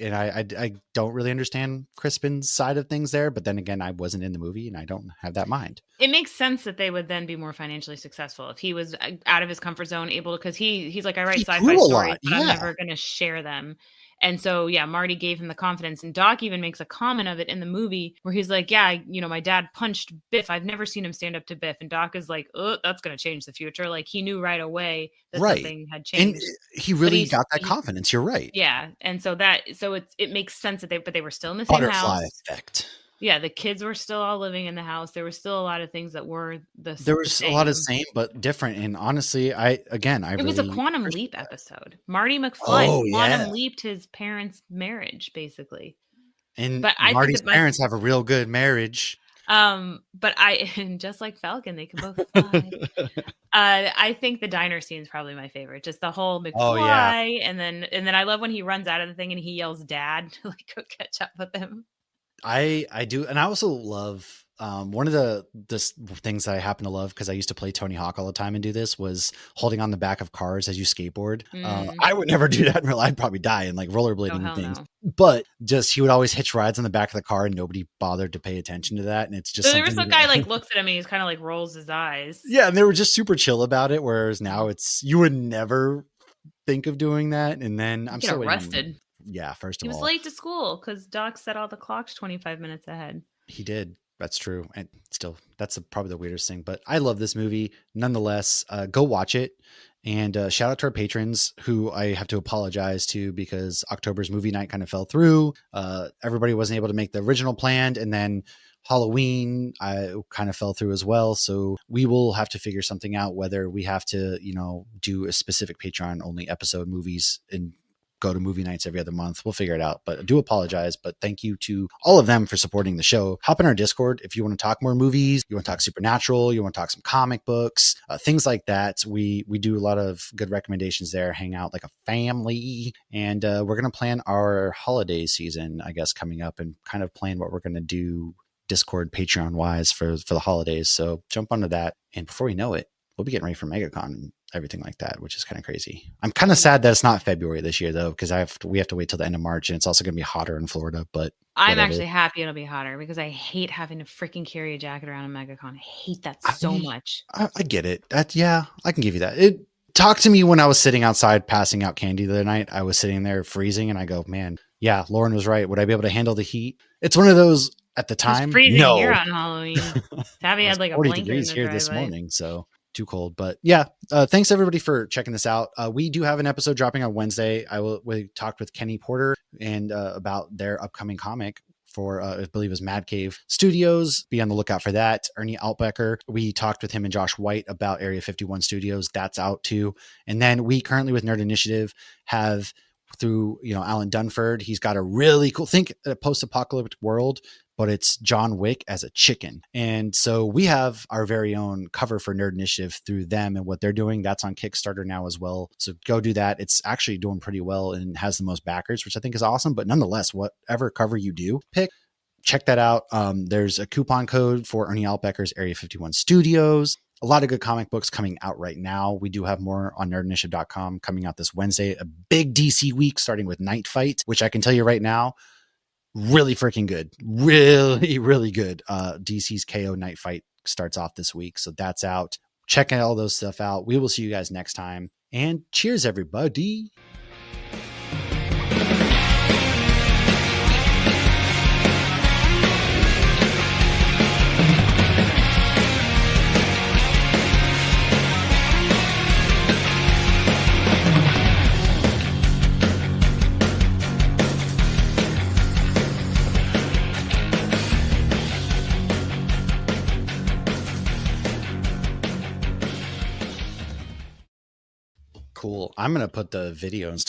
And I don't really understand Crispin's side of things there, but then again, I wasn't in the movie and I don't have that mind. It makes sense that they would then be more financially successful if he was out of his comfort zone, able to, because he's like, I write sci-fi stories, but I'm never going to share them. And so, yeah, Marty gave him the confidence, and Doc even makes a comment of it in the movie where he's like, yeah, my dad punched Biff. I've never seen him stand up to Biff. And Doc is like, oh, that's going to change the future. Like, he knew right away that something had changed. And he really got that confidence. You're right. Yeah. And so it makes sense that they were still in the same Butterfly house. effect. Yeah, the kids were still all living in the house. There were still a lot of things that were there was a lot of same but different. And honestly, it was a quantum leap episode. Marty McFly quantum leaped his parents' marriage, basically. And Marty's parents have a real good marriage. But and just like Falcon, they can both fly. I think the diner scene is probably my favorite. Just the whole McFly, and then I love when he runs out of the thing and he yells "Dad!" to like go catch up with him. I do, and I also love one of the things that I happen to love, because I used to play Tony Hawk all the time and do this, was holding on the back of cars as you skateboard. I would never do that in real life. I'd probably die and like rollerblading and things. No. But just he would always hitch rides on the back of the car, and nobody bothered to pay attention to that. And it's just so there was some guy like looks at him and he's kind of like rolls his eyes. Yeah, and they were just super chill about it. Whereas now you would never think of doing that. And then I'm so arrested. Yeah, first of all. He was late to school because Doc set all the clocks 25 minutes ahead. He did. That's true. And still, that's probably the weirdest thing. But I love this movie. Nonetheless, go watch it. And shout out to our patrons, who I have to apologize to because October's movie night kind of fell through. Everybody wasn't able to make the original planned. And then Halloween kind of fell through as well. So we will have to figure something out, whether we have to, do a specific Patreon only episode movies and go to movie nights every other month. We'll figure it out, but I do apologize. But thank you to all of them for supporting the show. Hop in our Discord if you want to talk more movies, you want to talk Supernatural, you want to talk some comic books, things like that. We do a lot of good recommendations there, hang out like a family. And we're going to plan our holiday season, I guess, coming up, and kind of plan what we're going to do Discord, Patreon wise for the holidays. So jump onto that. And before we know it, we'll be getting ready for MegaCon and everything like that, which is kind of crazy. I'm kind of sad that it's not February this year though, because we have to wait till the end of March, and it's also going to be hotter in Florida. But I'm actually happy it'll be hotter because I hate having to freaking carry a jacket around in MegaCon. I hate that so much. I get it. Yeah, I can give you that. Talk to me when I was sitting outside passing out candy the other night. I was sitting there freezing, and I go, man, yeah, Lauren was right. Would I be able to handle the heat? It's one of those at the time. It was freezing no. here on Halloween. Tabby had like a 40 blanket degrees in the here this driveway. morning, so too cold. But yeah, thanks everybody for checking this out. We do have an episode dropping on Wednesday. We talked with Kenny Porter and about their upcoming comic for I believe it was Mad Cave Studios. Be on the lookout for that. Ernie Altbecker, we talked with him and Josh White about Area 51 Studios. That's out too. And then we currently with Nerd Initiative have through Alan Dunford. He's got a really cool think a post-apocalyptic world, but it's John Wick as a chicken. And so we have our very own cover for Nerd Initiative through them and what they're doing. That's on Kickstarter now as well. So go do that. It's actually doing pretty well and has the most backers, which I think is awesome. But nonetheless, whatever cover you do pick, check that out. There's a coupon code for Ernie Altbecker's Area 51 Studios. A lot of good comic books coming out right now. We do have more on nerdinitiative.com coming out this Wednesday. A big DC week starting with Night Fight, which I can tell you right now, really freaking good. Really, really good. DC's KO Night Fight starts off this week. So that's out. Check all those stuff out. We will see you guys next time. And cheers, everybody. Cool. I'm going to put the video and stuff